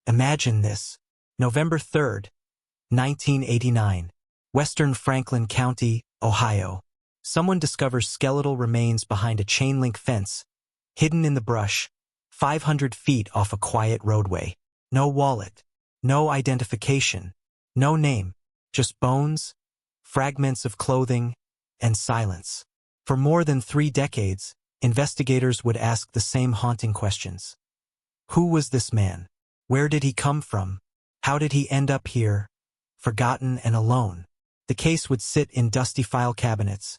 Imagine this. November 3rd, 1989. Western Franklin County, Ohio. Someone discovers skeletal remains behind a chain-link fence, hidden in the brush, 500 feet off a quiet roadway. No wallet, no identification, no name, just bones, fragments of clothing, and silence. For more than 3 decades, investigators would ask the same haunting questions. Who was this man? Where did he come from? How did he end up here, forgotten and alone? The case would sit in dusty file cabinets,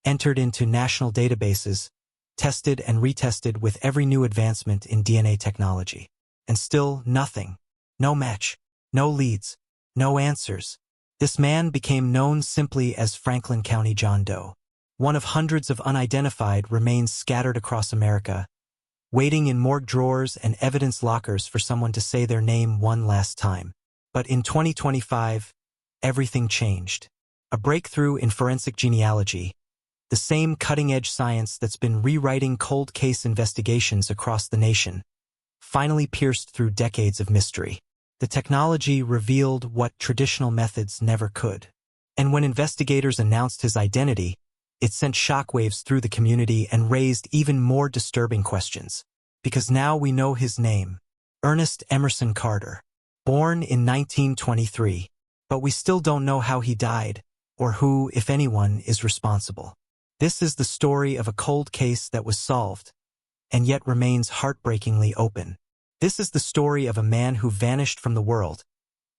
entered into national databases, tested and retested with every new advancement in DNA technology. And still nothing. No match, no leads, no answers. This man became known simply as Franklin County John Doe, one of hundreds of unidentified remains scattered across America, waiting in morgue drawers and evidence lockers for someone to say their name one last time. But in 2025, everything changed. A breakthrough in forensic genealogy, the same cutting-edge science that's been rewriting cold case investigations across the nation, finally pierced through decades of mystery. The technology revealed what traditional methods never could. And when investigators announced his identity, it sent shockwaves through the community and raised even more disturbing questions. Because now we know his name, Ernest Emerson Carter, born in 1923. But we still don't know how he died, or who, if anyone, is responsible. This is the story of a cold case that was solved, and yet remains heartbreakingly open. This is the story of a man who vanished from the world,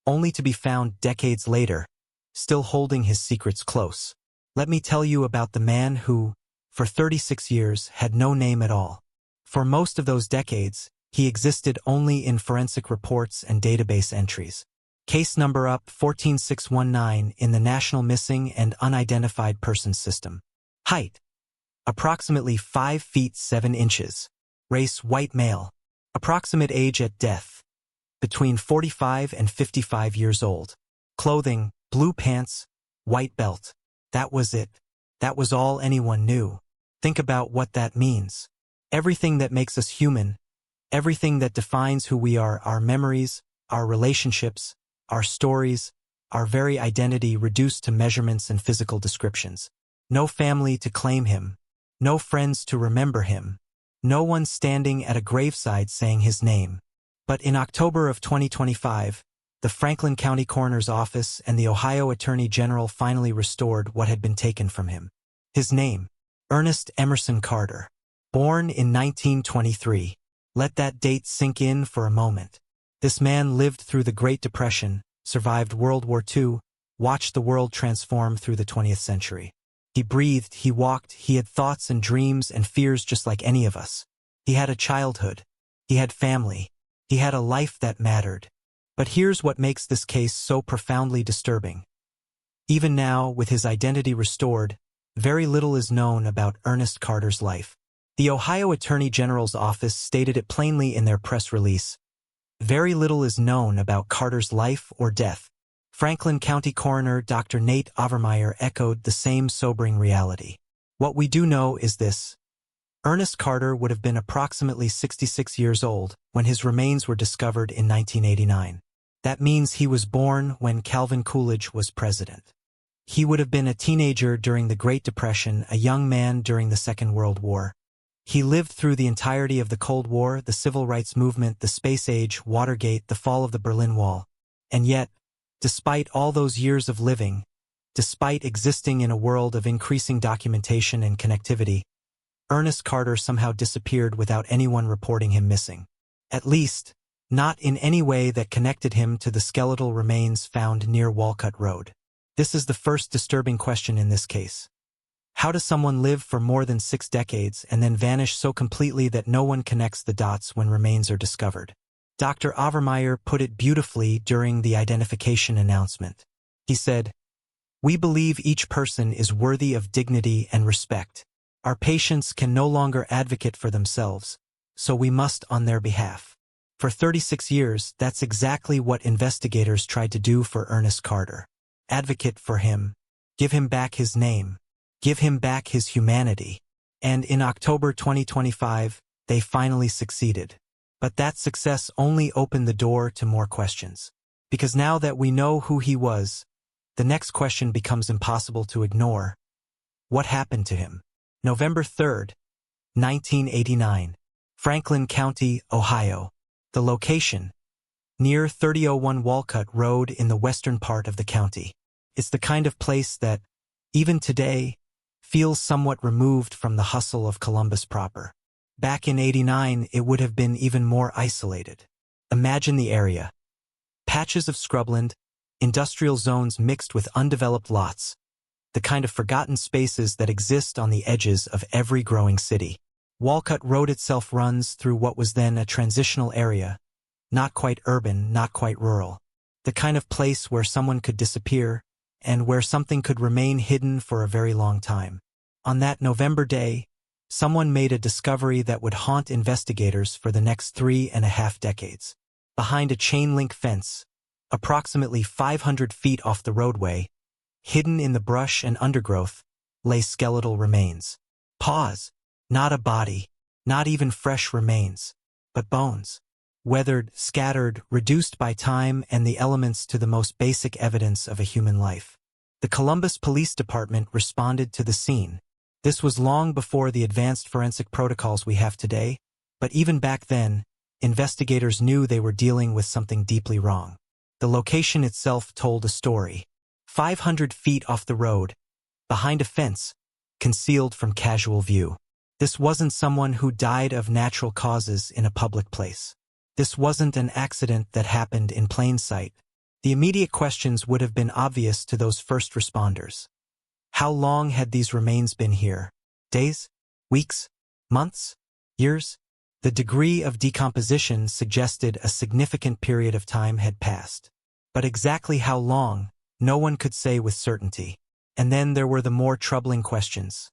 only to be found decades later, still holding his secrets close. Let me tell you about the man who, for 36 years, had no name at all. For most of those decades, he existed only in forensic reports and database entries. Case number up 14619 in the National Missing and Unidentified Persons System. Height: approximately 5 feet 7 inches. Race: white male. Approximate age at death: between 45 and 55 years old. Clothing: blue pants, white belt. That was it. That was all anyone knew. Think about what that means. Everything that makes us human, everything that defines who we are, our memories, our relationships, our stories, our very identity reduced to measurements and physical descriptions. No family to claim him, no friends to remember him, no one standing at a graveside saying his name. But in October of 2025, the Franklin County Coroner's Office and the Ohio Attorney General finally restored what had been taken from him. His name: Ernest Emerson Carter. Born in 1923. Let that date sink in for a moment. This man lived through the Great Depression, survived World War II, watched the world transform through the 20th century. He breathed, he walked, he had thoughts and dreams and fears just like any of us. He had a childhood. He had family. He had a life that mattered. But here's what makes this case so profoundly disturbing. Even now, with his identity restored, very little is known about Ernest Carter's life. The Ohio Attorney General's office stated it plainly in their press release. Very little is known about Carter's life or death. Franklin County Coroner Dr. Nate Overmeyer echoed the same sobering reality. What we do know is this. Ernest Carter would have been approximately 66 years old when his remains were discovered in 1989. That means he was born when Calvin Coolidge was president. He would have been a teenager during the Great Depression, a young man during the Second World War. He lived through the entirety of the Cold War, the Civil Rights Movement, the Space Age, Watergate, the fall of the Berlin Wall. And yet, despite all those years of living, despite existing in a world of increasing documentation and connectivity, Ernest Carter somehow disappeared without anyone reporting him missing. At least, not in any way that connected him to the skeletal remains found near Walcutt Road. This is the first disturbing question in this case. How does someone live for more than 6 decades and then vanish so completely that no one connects the dots when remains are discovered? Dr. Overmeyer put it beautifully during the identification announcement. He said, "We believe each person is worthy of dignity and respect. Our patients can no longer advocate for themselves, so we must on their behalf." For 36 years, that's exactly what investigators tried to do for Ernest Carter. Advocate for him, give him back his name, give him back his humanity. And in October 2025, they finally succeeded. But that success only opened the door to more questions. Because now that we know who he was, the next question becomes impossible to ignore. What happened to him? November 3rd, 1989. Franklin County, Ohio. The location: near 3001 Walcutt Road in the western part of the county. It's the kind of place that, even today, feels somewhat removed from the hustle of Columbus proper. Back in '89, it would have been even more isolated. Imagine the area. Patches of scrubland, industrial zones mixed with undeveloped lots, the kind of forgotten spaces that exist on the edges of every growing city. Walcutt Road itself runs through what was then a transitional area, not quite urban, not quite rural. The kind of place where someone could disappear, and where something could remain hidden for a very long time. On that November day, someone made a discovery that would haunt investigators for the next 3.5 decades. Behind a chain-link fence, approximately 500 feet off the roadway, hidden in the brush and undergrowth, lay skeletal remains. Pause. Not a body, not even fresh remains, but bones. Weathered, scattered, reduced by time and the elements to the most basic evidence of a human life. The Columbus Police Department responded to the scene. This was long before the advanced forensic protocols we have today, but even back then, investigators knew they were dealing with something deeply wrong. The location itself told a story. 500 feet off the road, behind a fence, concealed from casual view. This wasn't someone who died of natural causes in a public place. This wasn't an accident that happened in plain sight. The immediate questions would have been obvious to those first responders. How long had these remains been here? Days? Weeks? Months? Years? The degree of decomposition suggested a significant period of time had passed. But exactly how long, no one could say with certainty. And then there were the more troubling questions.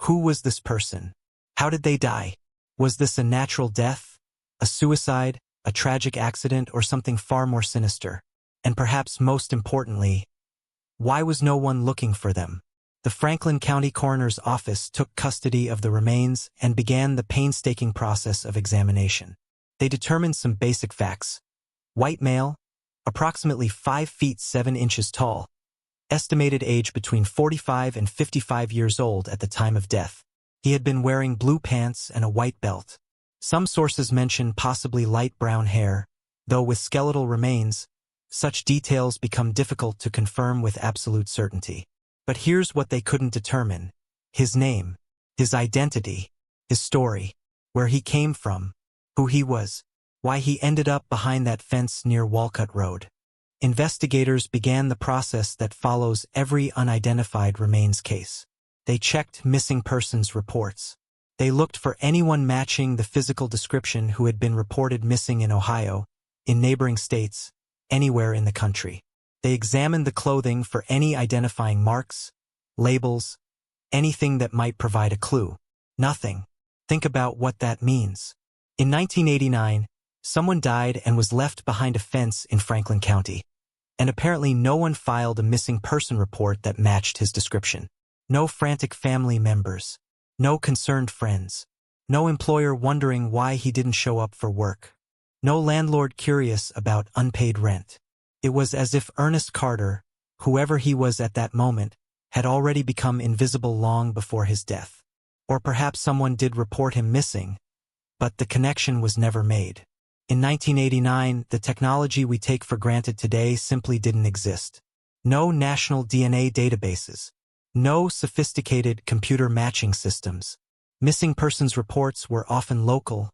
Who was this person? How did they die? Was this a natural death, a suicide, a tragic accident, or something far more sinister? And perhaps most importantly, why was no one looking for them? The Franklin County Coroner's Office took custody of the remains and began the painstaking process of examination. They determined some basic facts. White male, approximately 5 feet 7 inches tall, estimated age between 45 and 55 years old at the time of death. He had been wearing blue pants and a white belt. Some sources mention possibly light brown hair, though with skeletal remains, such details become difficult to confirm with absolute certainty. But here's what they couldn't determine: his name, his identity, his story, where he came from, who he was, why he ended up behind that fence near Walcutt Road. Investigators began the process that follows every unidentified remains case. They checked missing persons reports. They looked for anyone matching the physical description who had been reported missing in Ohio, in neighboring states, anywhere in the country. They examined the clothing for any identifying marks, labels, anything that might provide a clue. Nothing. Think about what that means. In 1989, someone died and was left behind a fence in Franklin County. And apparently no one filed a missing person report that matched his description. No frantic family members. No concerned friends. No employer wondering why he didn't show up for work. No landlord curious about unpaid rent. It was as if Ernest Carter, whoever he was at that moment, had already become invisible long before his death. Or perhaps someone did report him missing, but the connection was never made. In 1989, the technology we take for granted today simply didn't exist. No national DNA databases. No sophisticated computer matching systems. Missing persons reports were often local,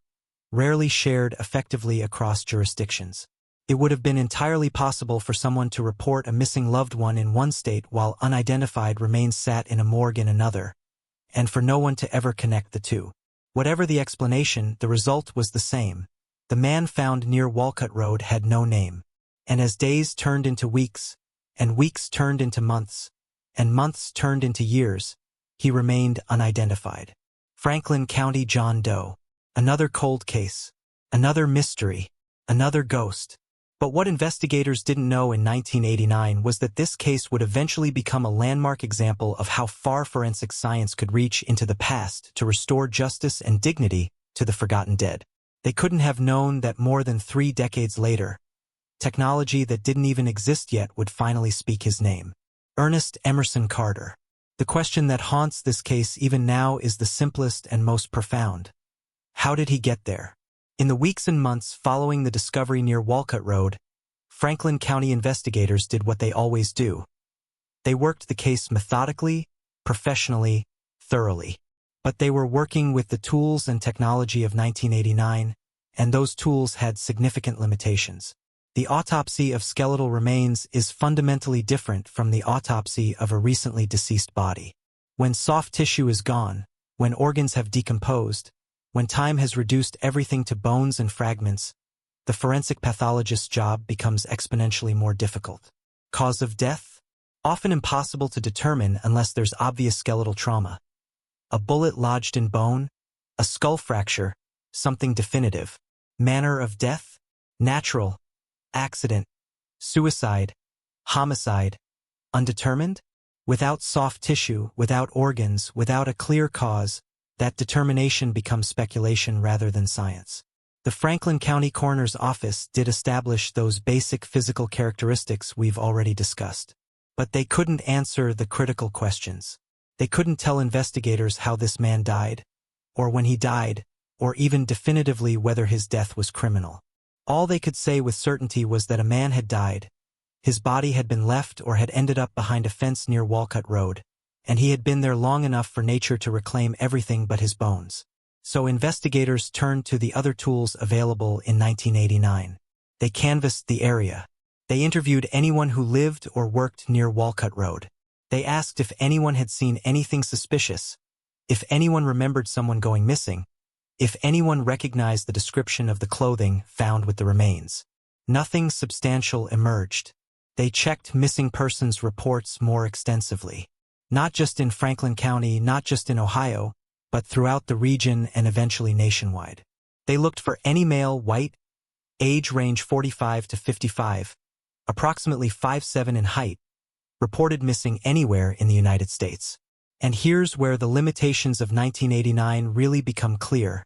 rarely shared effectively across jurisdictions. It would have been entirely possible for someone to report a missing loved one in one state while unidentified remains sat in a morgue in another, and for no one to ever connect the two. Whatever the explanation, the result was the same. The man found near Walcutt Road had no name. And as days turned into weeks, and weeks turned into months, and months turned into years, he remained unidentified. Franklin County John Doe. Another cold case. Another mystery. Another ghost. But what investigators didn't know in 1989 was that this case would eventually become a landmark example of how far forensic science could reach into the past to restore justice and dignity to the forgotten dead. They couldn't have known that more than 3 decades later, technology that didn't even exist yet would finally speak his name. Ernest Emerson Carter. The question that haunts this case even now is the simplest and most profound. How did he get there? In the weeks and months following the discovery near Walcutt Road, Franklin County investigators did what they always do. They worked the case methodically, professionally, thoroughly. But they were working with the tools and technology of 1989, and those tools had significant limitations. The autopsy of skeletal remains is fundamentally different from the autopsy of a recently deceased body. When soft tissue is gone, when organs have decomposed, when time has reduced everything to bones and fragments, the forensic pathologist's job becomes exponentially more difficult. Cause of death? Often impossible to determine unless there's obvious skeletal trauma. A bullet lodged in bone? A skull fracture? Something definitive. Manner of death? Natural. Accident. Suicide. Homicide. Undetermined? Without soft tissue, without organs, without a clear cause, that determination becomes speculation rather than science. The Franklin County Coroner's Office did establish those basic physical characteristics we've already discussed. But they couldn't answer the critical questions. They couldn't tell investigators how this man died, or when he died, or even definitively whether his death was criminal. All they could say with certainty was that a man had died, his body had been left or had ended up behind a fence near Walcutt Road, and he had been there long enough for nature to reclaim everything but his bones. So investigators turned to the other tools available in 1989. They canvassed the area. They interviewed anyone who lived or worked near Walcutt Road. They asked if anyone had seen anything suspicious, if anyone remembered someone going missing, if anyone recognized the description of the clothing found with the remains. Nothing substantial emerged. They checked missing persons reports more extensively. Not just in Franklin County, not just in Ohio, but throughout the region and eventually nationwide. They looked for any male, white, age range 45 to 55, approximately 5'7" in height, reported missing anywhere in the United States. And here's where the limitations of 1989 really become clear.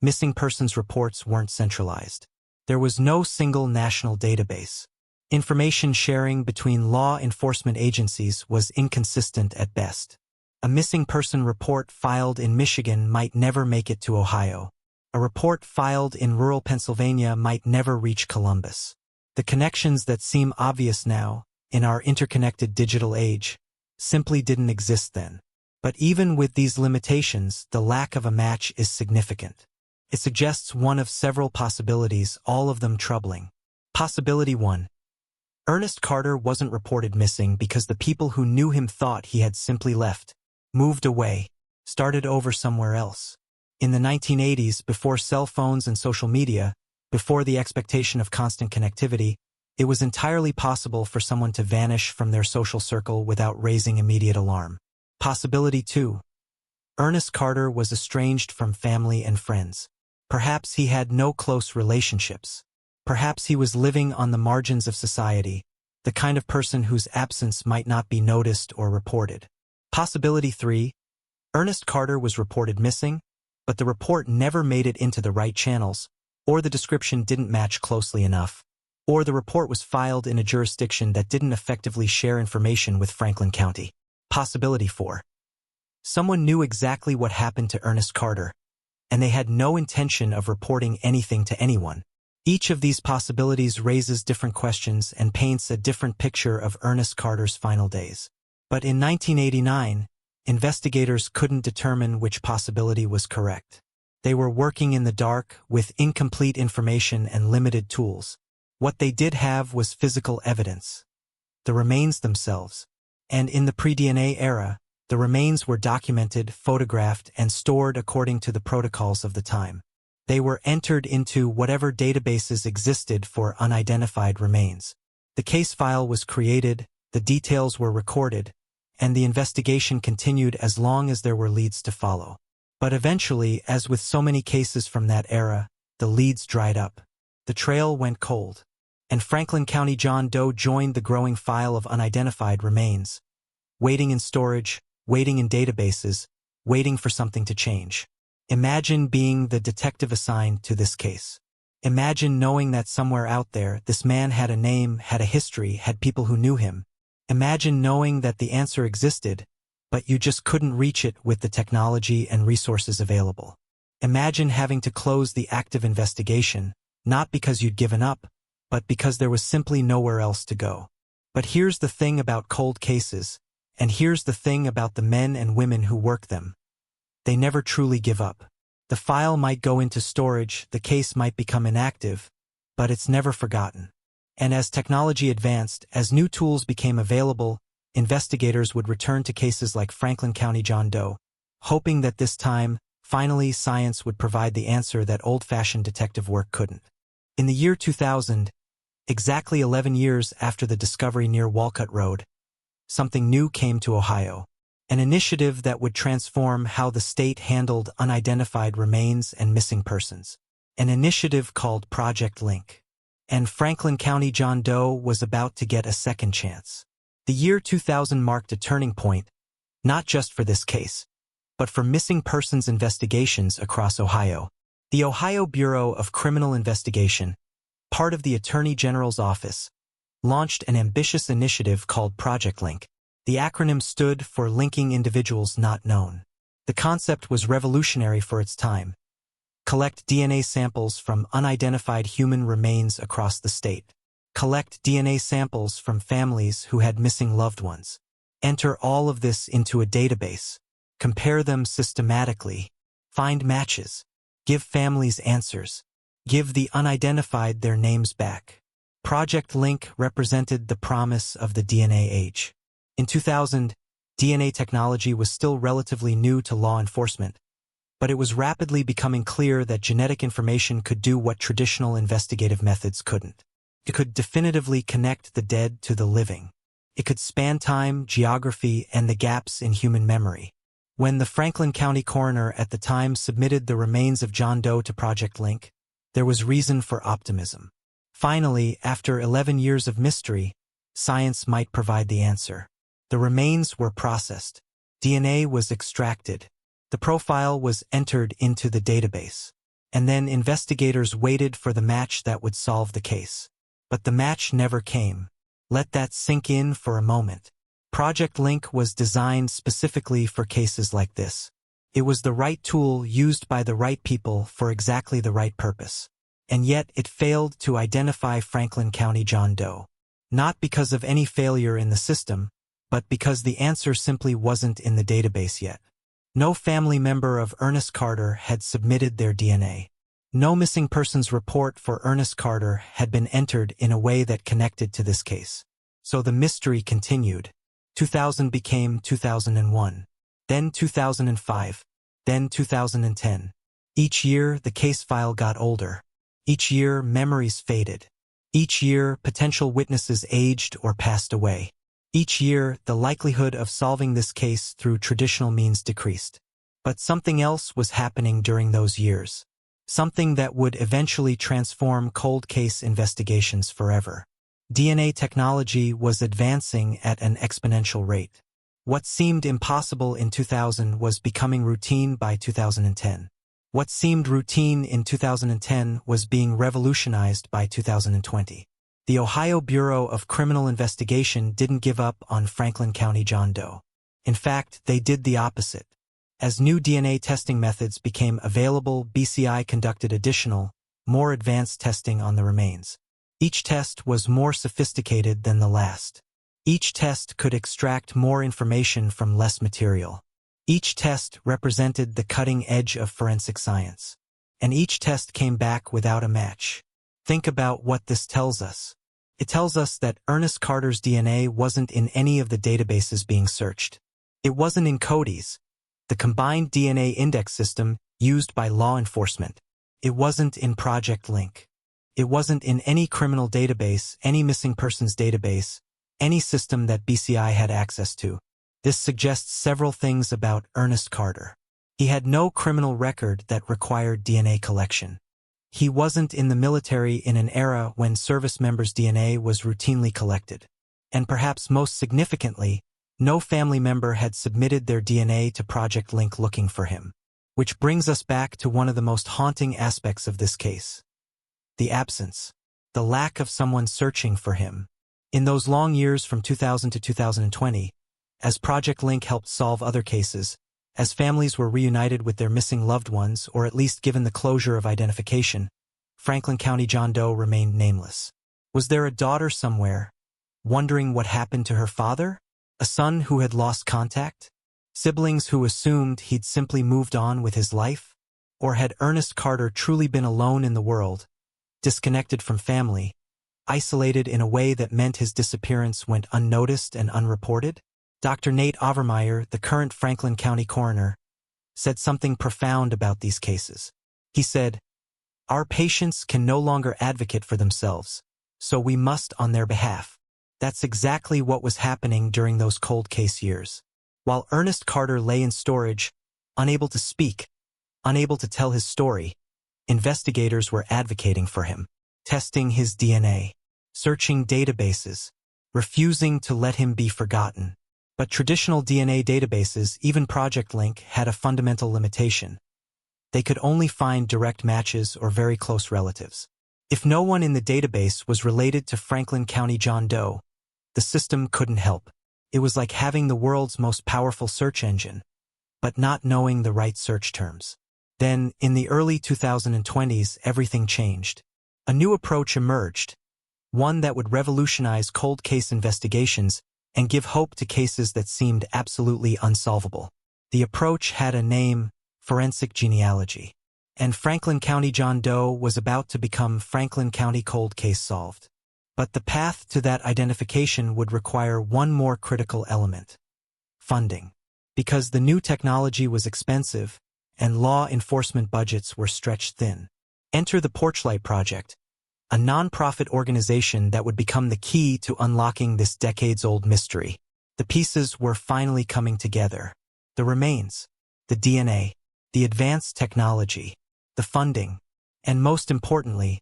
Missing persons reports weren't centralized. There was no single national database. Information sharing between law enforcement agencies was inconsistent at best. A missing person report filed in Michigan might never make it to Ohio. A report filed in rural Pennsylvania might never reach Columbus. The connections that seem obvious now, in our interconnected digital age, simply didn't exist then. But even with these limitations, the lack of a match is significant. It suggests one of several possibilities, all of them troubling. Possibility 1. Ernest Carter wasn't reported missing because the people who knew him thought he had simply left, moved away, started over somewhere else. In the 1980s, before cell phones and social media, before the expectation of constant connectivity, it was entirely possible for someone to vanish from their social circle without raising immediate alarm. Possibility 2. Ernest Carter was estranged from family and friends. Perhaps he had no close relationships. Perhaps he was living on the margins of society, the kind of person whose absence might not be noticed or reported. Possibility 3. Ernest Carter was reported missing, but the report never made it into the right channels, or the description didn't match closely enough, or the report was filed in a jurisdiction that didn't effectively share information with Franklin County. Possibility 4. Someone knew exactly what happened to Ernest Carter, and they had no intention of reporting anything to anyone. Each of these possibilities raises different questions and paints a different picture of Ernest Carter's final days. But in 1989, investigators couldn't determine which possibility was correct. They were working in the dark with incomplete information and limited tools. What they did have was physical evidence, the remains themselves. And in the pre-DNA era, the remains were documented, photographed, and stored according to the protocols of the time. They were entered into whatever databases existed for unidentified remains. The case file was created, the details were recorded, and the investigation continued as long as there were leads to follow. But eventually, as with so many cases from that era, the leads dried up. The trail went cold, and Franklin County John Doe joined the growing file of unidentified remains, waiting in storage, waiting in databases, waiting for something to change. Imagine being the detective assigned to this case. Imagine knowing that somewhere out there, this man had a name, had a history, had people who knew him. Imagine knowing that the answer existed, but you just couldn't reach it with the technology and resources available. Imagine having to close the active investigation, not because you'd given up, but because there was simply nowhere else to go. But here's the thing about cold cases, and here's the thing about the men and women who work them. They never truly give up. The file might go into storage, the case might become inactive, but it's never forgotten. And as technology advanced, as new tools became available, investigators would return to cases like Franklin County John Doe, hoping that this time, finally, science would provide the answer that old-fashioned detective work couldn't. In the year 2000, exactly 11 years after the discovery near Walcutt Road, something new came to Ohio. An initiative that would transform how the state handled unidentified remains and missing persons. An initiative called Project Link. And Franklin County John Doe was about to get a second chance. The year 2000 marked a turning point, not just for this case, but for missing persons investigations across Ohio. The Ohio Bureau of Criminal Investigation, part of the Attorney General's office, launched an ambitious initiative called Project Link. The acronym stood for Linking Individuals Not Known. The concept was revolutionary for its time. Collect DNA samples from unidentified human remains across the state. Collect DNA samples from families who had missing loved ones. Enter all of this into a database. Compare them systematically. Find matches. Give families answers. Give the unidentified their names back. Project Link represented the promise of the DNA age. In 2000, DNA technology was still relatively new to law enforcement, but it was rapidly becoming clear that genetic information could do what traditional investigative methods couldn't. It could definitively connect the dead to the living. It could span time, geography, and the gaps in human memory. When the Franklin County coroner at the time submitted the remains of John Doe to Project Link, there was reason for optimism. Finally, after 11 years of mystery, science might provide the answer. The remains were processed. DNA was extracted. The profile was entered into the database. And then investigators waited for the match that would solve the case. But the match never came. Let that sink in for a moment. Project Link was designed specifically for cases like this. It was the right tool used by the right people for exactly the right purpose. And yet it failed to identify Franklin County John Doe. Not because of any failure in the system, but because the answer simply wasn't in the database yet. No family member of Ernest Carter had submitted their DNA. No missing persons report for Ernest Carter had been entered in a way that connected to this case. So the mystery continued. 2000 became 2001, then 2005, then 2010. Each year, the case file got older. Each year, memories faded. Each year, potential witnesses aged or passed away. Each year, the likelihood of solving this case through traditional means decreased. But something else was happening during those years. Something that would eventually transform cold case investigations forever. DNA technology was advancing at an exponential rate. What seemed impossible in 2000 was becoming routine by 2010. What seemed routine in 2010 was being revolutionized by 2020. The Ohio Bureau of Criminal Investigation didn't give up on Franklin County John Doe. In fact, they did the opposite. As new DNA testing methods became available, BCI conducted additional, more advanced testing on the remains. Each test was more sophisticated than the last. Each test could extract more information from less material. Each test represented the cutting edge of forensic science. And each test came back without a match. Think about what this tells us. It tells us that Ernest Carter's DNA wasn't in any of the databases being searched. It wasn't in CODIS, the combined DNA index system used by law enforcement. It wasn't in Project Link. It wasn't in any criminal database, any missing persons database, any system that BCI had access to. This suggests several things about Ernest Carter. He had no criminal record that required DNA collection. He wasn't in the military in an era when service members' DNA was routinely collected. And perhaps most significantly, no family member had submitted their DNA to Project Link looking for him. Which brings us back to one of the most haunting aspects of this case. The absence. The lack of someone searching for him. In those long years from 2000 to 2020, as Project Link helped solve other cases, as families were reunited with their missing loved ones or at least given the closure of identification, Franklin County John Doe remained nameless. Was there a daughter somewhere, wondering what happened to her father? A son who had lost contact? Siblings who assumed he'd simply moved on with his life? Or had Ernest Carter truly been alone in the world, disconnected from family, isolated in a way that meant his disappearance went unnoticed and unreported? Dr. Nate Overmeyer, the current Franklin County coroner, said something profound about these cases. He said, "Our patients can no longer advocate for themselves, so we must on their behalf." That's exactly what was happening during those cold case years. While Ernest Carter lay in storage, unable to speak, unable to tell his story, investigators were advocating for him, testing his DNA, searching databases, refusing to let him be forgotten. But traditional DNA databases, even Project Link, had a fundamental limitation. They could only find direct matches or very close relatives. If no one in the database was related to Franklin County John Doe, the system couldn't help. It was like having the world's most powerful search engine, but not knowing the right search terms. Then, in the early 2020s, everything changed. A new approach emerged, one that would revolutionize cold case investigations and give hope to cases that seemed absolutely unsolvable. The approach had a name: forensic genealogy. And Franklin County John Doe was about to become Franklin County Cold Case Solved. But the path to that identification would require one more critical element: funding. Because the new technology was expensive, and law enforcement budgets were stretched thin. Enter the Porchlight Project, a nonprofit organization that would become the key to unlocking this decades-old mystery. The pieces were finally coming together. The remains, the DNA, the advanced technology, the funding, and most importantly,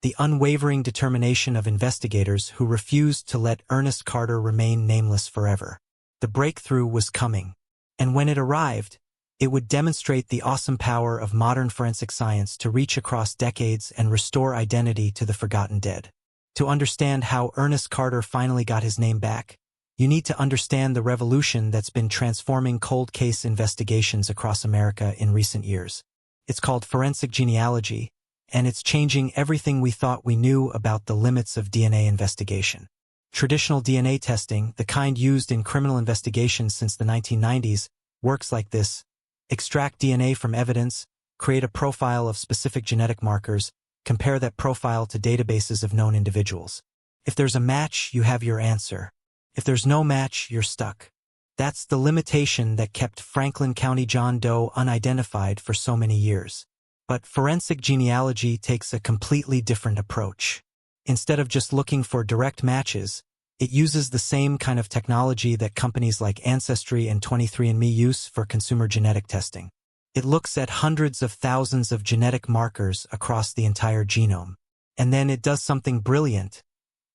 the unwavering determination of investigators who refused to let Ernest Carter remain nameless forever. The breakthrough was coming, and when it arrived, it would demonstrate the awesome power of modern forensic science to reach across decades and restore identity to the forgotten dead. To understand how Ernest Carter finally got his name back, you need to understand the revolution that's been transforming cold case investigations across America in recent years. It's called forensic genealogy, and it's changing everything we thought we knew about the limits of DNA investigation. Traditional DNA testing, the kind used in criminal investigations since the 1990s, works like this: extract DNA from evidence, create a profile of specific genetic markers, compare that profile to databases of known individuals. If there's a match, you have your answer. If there's no match, you're stuck. That's the limitation that kept Franklin County John Doe unidentified for so many years. But forensic genealogy takes a completely different approach. Instead of just looking for direct matches, it uses the same kind of technology that companies like Ancestry and 23andMe use for consumer genetic testing. It looks at hundreds of thousands of genetic markers across the entire genome. And then it does something brilliant.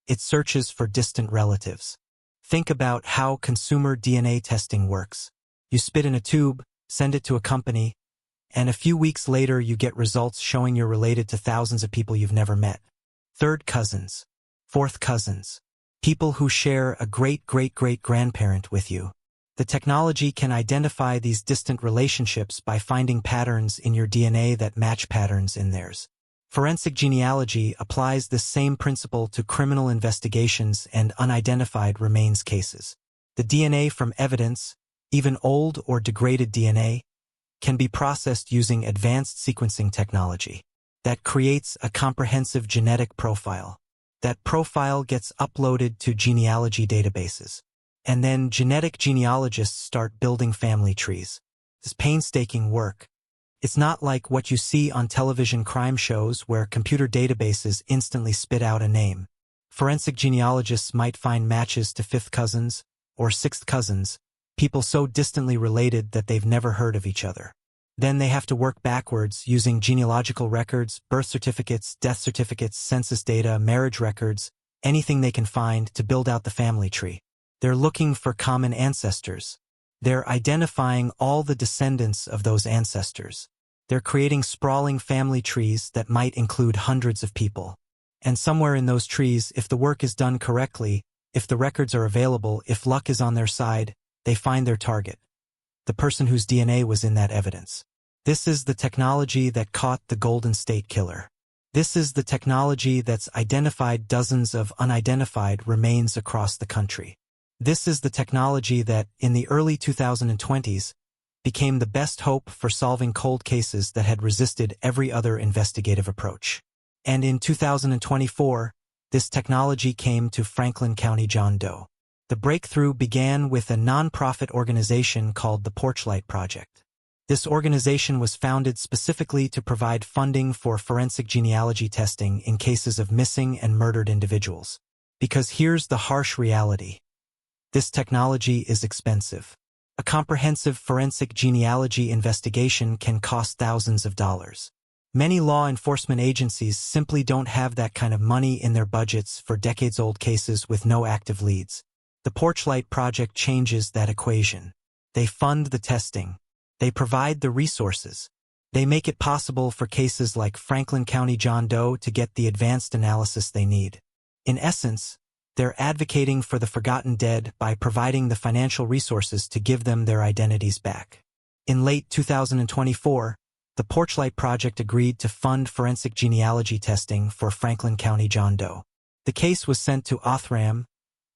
It searches for distant relatives. Think about how consumer DNA testing works. You spit in a tube, send it to a company, and a few weeks later you get results showing you're related to thousands of people you've never met. Third cousins, fourth cousins, people who share a great-great-great-grandparent with you. The technology can identify these distant relationships by finding patterns in your DNA that match patterns in theirs. Forensic genealogy applies this same principle to criminal investigations and unidentified remains cases. The DNA from evidence, even old or degraded DNA, can be processed using advanced sequencing technology that creates a comprehensive genetic profile. That profile gets uploaded to genealogy databases. And then genetic genealogists start building family trees. This painstaking work. It's not like what you see on television crime shows where computer databases instantly spit out a name. Forensic genealogists might find matches to fifth cousins or sixth cousins, people so distantly related that they've never heard of each other. Then they have to work backwards using genealogical records, birth certificates, death certificates, census data, marriage records, anything they can find to build out the family tree. They're looking for common ancestors, They're identifying all the descendants of those ancestors. They're creating sprawling family trees that might include hundreds of people. And somewhere in those trees, if the work is done correctly, if the records are available, if luck is on their side, they find their target. The person whose DNA was in that evidence. This is the technology that caught the Golden State Killer. This is the technology that's identified dozens of unidentified remains across the country. This is the technology that, in the early 2020s, became the best hope for solving cold cases that had resisted every other investigative approach. And in 2024, this technology came to Franklin County John Doe. The breakthrough began with a nonprofit organization called the Porchlight Project. This organization was founded specifically to provide funding for forensic genealogy testing in cases of missing and murdered individuals. Because here's the harsh reality. This technology is expensive. A comprehensive forensic genealogy investigation can cost thousands of dollars. Many law enforcement agencies simply don't have that kind of money in their budgets for decades-old cases with no active leads. The Porchlight Project changes that equation. They fund the testing. They provide the resources. They make it possible for cases like Franklin County John Doe to get the advanced analysis they need. In essence, they're advocating for the forgotten dead by providing the financial resources to give them their identities back. In late 2024, the Porchlight Project agreed to fund forensic genealogy testing for Franklin County John Doe. The case was sent to Othram,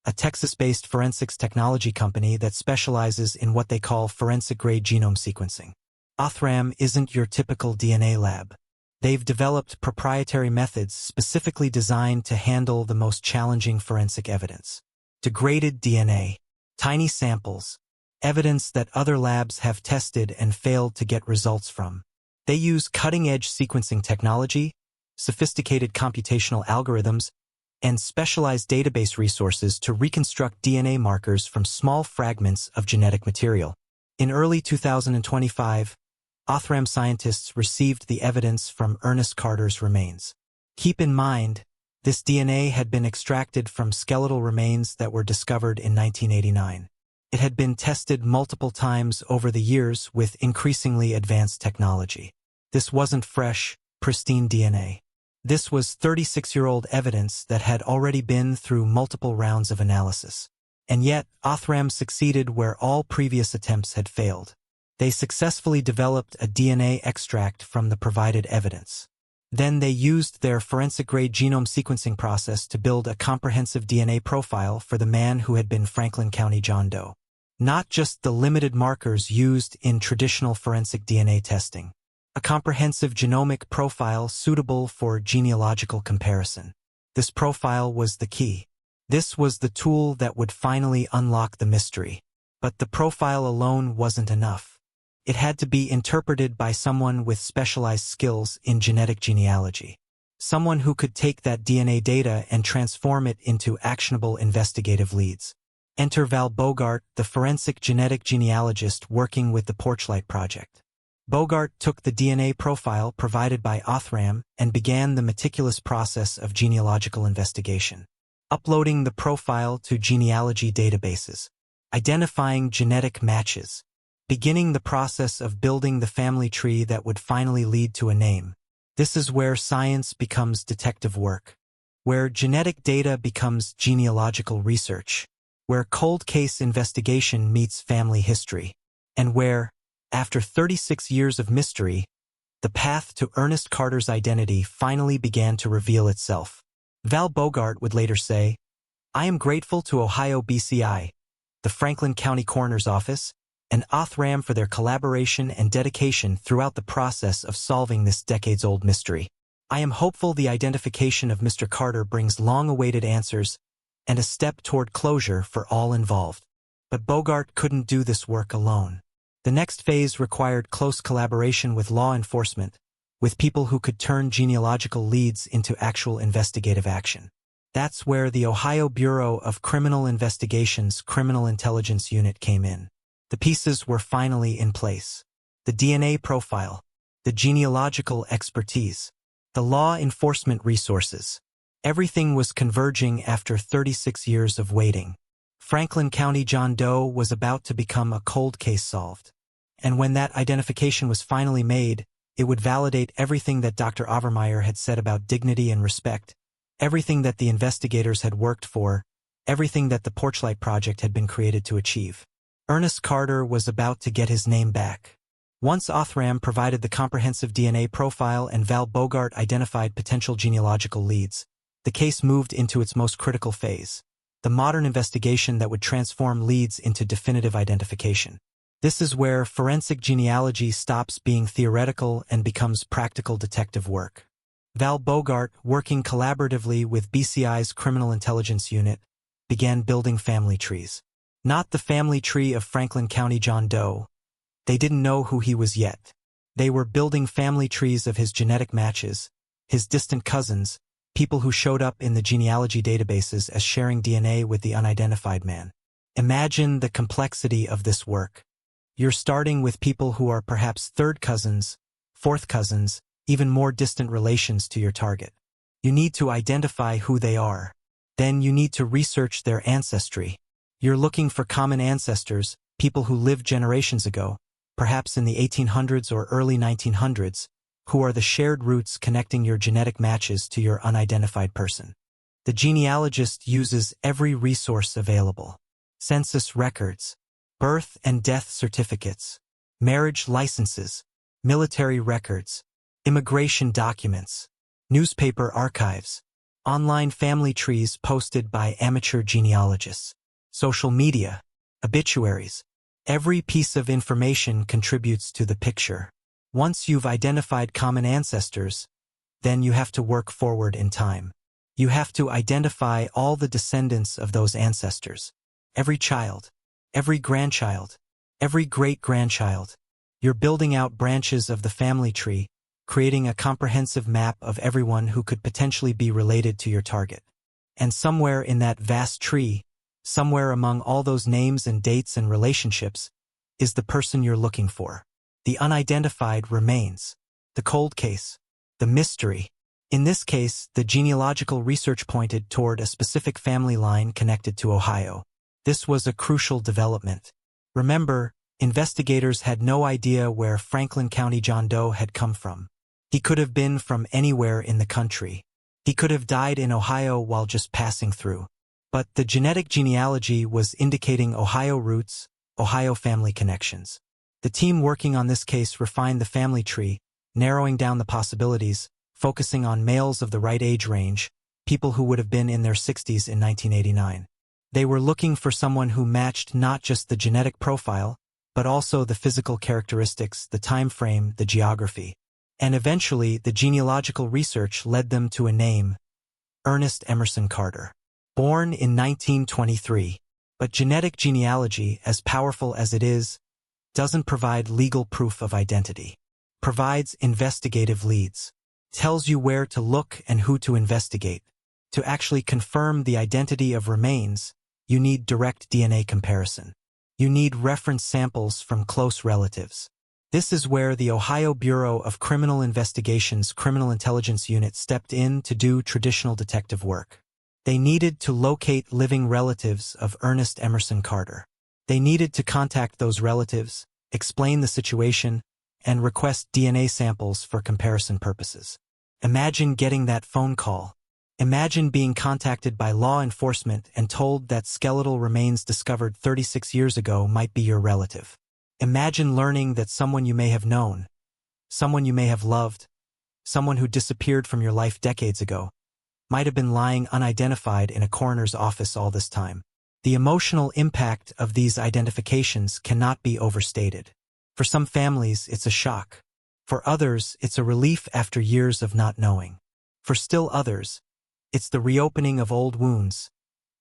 a Texas-based forensics technology company that specializes in what they call forensic-grade genome sequencing. Othram isn't your typical DNA lab. They've developed proprietary methods specifically designed to handle the most challenging forensic evidence. Degraded DNA, tiny samples, evidence that other labs have tested and failed to get results from. They use cutting-edge sequencing technology, sophisticated computational algorithms, and specialized database resources to reconstruct DNA markers from small fragments of genetic material. In early 2025, Othram scientists received the evidence from Ernest Carter's remains. Keep in mind, this DNA had been extracted from skeletal remains that were discovered in 1989. It had been tested multiple times over the years with increasingly advanced technology. This wasn't fresh, pristine DNA. This was 36-year-old evidence that had already been through multiple rounds of analysis. And yet, Othram succeeded where all previous attempts had failed. They successfully developed a DNA extract from the provided evidence. Then they used their forensic-grade genome sequencing process to build a comprehensive DNA profile for the man who had been Franklin County John Doe. Not just the limited markers used in traditional forensic DNA testing. A comprehensive genomic profile suitable for genealogical comparison. This profile was the key. This was the tool that would finally unlock the mystery. But the profile alone wasn't enough. It had to be interpreted by someone with specialized skills in genetic genealogy. Someone who could take that DNA data and transform it into actionable investigative leads. Enter Val Bogart, the forensic genetic genealogist working with the Porchlight Project. Bogart took the DNA profile provided by Othram and began the meticulous process of genealogical investigation. Uploading the profile to genealogy databases. Identifying genetic matches. Beginning the process of building the family tree that would finally lead to a name. This is where science becomes detective work. Where genetic data becomes genealogical research. Where cold case investigation meets family history. And where, after 36 years of mystery, the path to Ernest Carter's identity finally began to reveal itself. Val Bogart would later say, "I am grateful to Ohio BCI, the Franklin County Coroner's Office, and Othram for their collaboration and dedication throughout the process of solving this decades-old mystery. I am hopeful the identification of Mr. Carter brings long-awaited answers and a step toward closure for all involved." But Bogart couldn't do this work alone. The next phase required close collaboration with law enforcement, with people who could turn genealogical leads into actual investigative action. That's where the Ohio Bureau of Criminal Investigation's Criminal Intelligence Unit came in. The pieces were finally in place. The DNA profile, the genealogical expertise, the law enforcement resources. Everything was converging after 36 years of waiting. Franklin County John Doe was about to become a cold case solved. And when that identification was finally made, it would validate everything that Dr. Othram had said about dignity and respect, everything that the investigators had worked for, everything that the Porchlight Project had been created to achieve. Ernest Carter was about to get his name back. Once Othram provided the comprehensive DNA profile and Val Bogart identified potential genealogical leads, the case moved into its most critical phase, the modern investigation that would transform leads into definitive identification. This is where forensic genealogy stops being theoretical and becomes practical detective work. Val Bogart, working collaboratively with BCI's Criminal Intelligence Unit, began building family trees. Not the family tree of Franklin County John Doe. They didn't know who he was yet. They were building family trees of his genetic matches, his distant cousins, people who showed up in the genealogy databases as sharing DNA with the unidentified man. Imagine the complexity of this work. You're starting with people who are perhaps third cousins, fourth cousins, even more distant relations to your target. You need to identify who they are. Then you need to research their ancestry. You're looking for common ancestors, people who lived generations ago, perhaps in the 1800s or early 1900s, who are the shared roots connecting your genetic matches to your unidentified person. The genealogist uses every resource available: census records, birth and death certificates, marriage licenses, military records, immigration documents, newspaper archives, online family trees posted by amateur genealogists, social media, obituaries. Every piece of information contributes to the picture. Once you've identified common ancestors, then you have to work forward in time. You have to identify all the descendants of those ancestors. Every child, every grandchild, every great-grandchild. You're building out branches of the family tree, creating a comprehensive map of everyone who could potentially be related to your target. And somewhere in that vast tree, somewhere among all those names and dates and relationships, is the person you're looking for. The unidentified remains. The cold case. The mystery. In this case, the genealogical research pointed toward a specific family line connected to Ohio. This was a crucial development. Remember, investigators had no idea where Franklin County John Doe had come from. He could have been from anywhere in the country. He could have died in Ohio while just passing through. But the genetic genealogy was indicating Ohio roots, Ohio family connections. The team working on this case refined the family tree, narrowing down the possibilities, focusing on males of the right age range, people who would have been in their 60s in 1989. They were looking for someone who matched not just the genetic profile, but also the physical characteristics, the time frame, the geography. And eventually, the genealogical research led them to a name: Ernest Emerson Carter. Born in 1923. But genetic genealogy, as powerful as it is, doesn't provide legal proof of identity. Provides investigative leads. Tells you where to look and who to investigate. To actually confirm the identity of remains, you need direct DNA comparison. You need reference samples from close relatives. This is where the Ohio Bureau of Criminal Investigation's Criminal Intelligence Unit stepped in to do traditional detective work. They needed to locate living relatives of Ernest Emerson Carter. They needed to contact those relatives, explain the situation, and request DNA samples for comparison purposes. Imagine getting that phone call. Imagine being contacted by law enforcement and told that skeletal remains discovered 36 years ago might be your relative. Imagine learning that someone you may have known, someone you may have loved, someone who disappeared from your life decades ago, might have been lying unidentified in a coroner's office all this time. The emotional impact of these identifications cannot be overstated. For some families, it's a shock. For others, it's a relief after years of not knowing. For still others, it's the reopening of old wounds,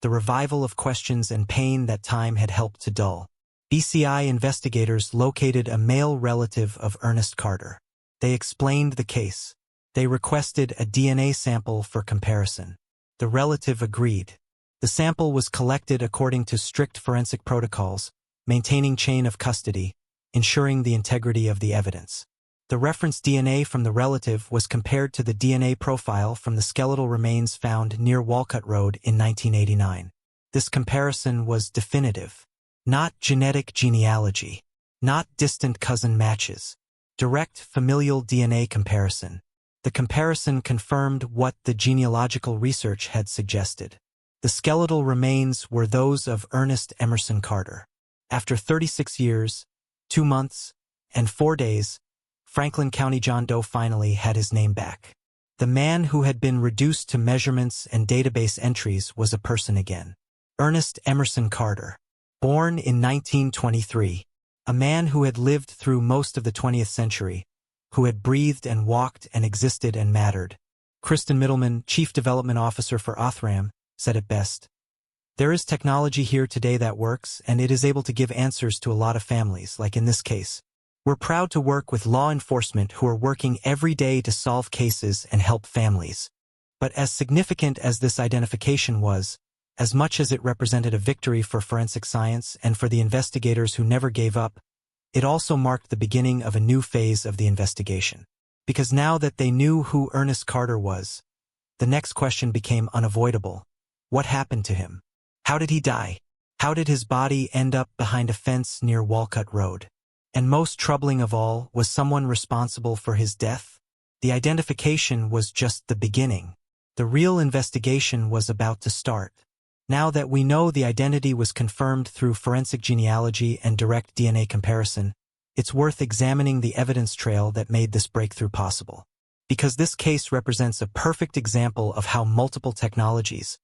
the revival of questions and pain that time had helped to dull. BCI investigators located a male relative of Ernest Carter. They explained the case. They requested a DNA sample for comparison. The relative agreed. The sample was collected according to strict forensic protocols, maintaining chain of custody, ensuring the integrity of the evidence. The reference DNA from the relative was compared to the DNA profile from the skeletal remains found near Walcutt Road in 1989. This comparison was definitive. Not genetic genealogy. Not distant cousin matches. Direct familial DNA comparison. The comparison confirmed what the genealogical research had suggested. The skeletal remains were those of Ernest Emerson Carter. After 36 years, 2 months, and 4 days, Franklin County John Doe finally had his name back. The man who had been reduced to measurements and database entries was a person again. Ernest Emerson Carter. Born in 1923. A man who had lived through most of the 20th century, who had breathed and walked and existed and mattered. Kristen Middleman, Chief Development Officer for Othram, said it best. There is technology here today that works, and it is able to give answers to a lot of families, like in this case. We're proud to work with law enforcement who are working every day to solve cases and help families. But as significant as this identification was, as much as it represented a victory for forensic science and for the investigators who never gave up, it also marked the beginning of a new phase of the investigation. Because now that they knew who Ernest Carter was, the next question became unavoidable. What happened to him? How did he die? How did his body end up behind a fence near Walcutt Road? And most troubling of all, was someone responsible for his death? The identification was just the beginning. The real investigation was about to start. Now that we know the identity was confirmed through forensic genealogy and direct DNA comparison, it's worth examining the evidence trail that made this breakthrough possible. Because this case represents a perfect example of how multiple technologies,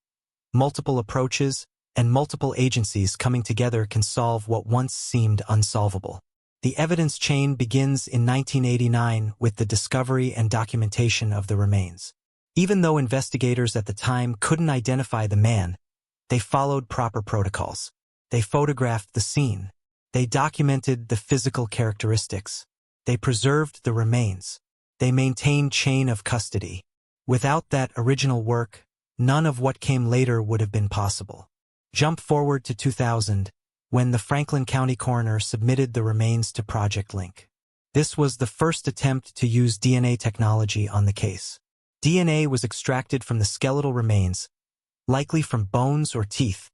multiple approaches, and multiple agencies coming together can solve what once seemed unsolvable. The evidence chain begins in 1989 with the discovery and documentation of the remains. Even though investigators at the time couldn't identify the man, they followed proper protocols. They photographed the scene. They documented the physical characteristics. They preserved the remains. They maintained chain of custody. Without that original work, none of what came later would have been possible. Jump forward to 2000, when the Franklin County coroner submitted the remains to Project Link. This was the first attempt to use DNA technology on the case. DNA was extracted from the skeletal remains, likely from bones or teeth,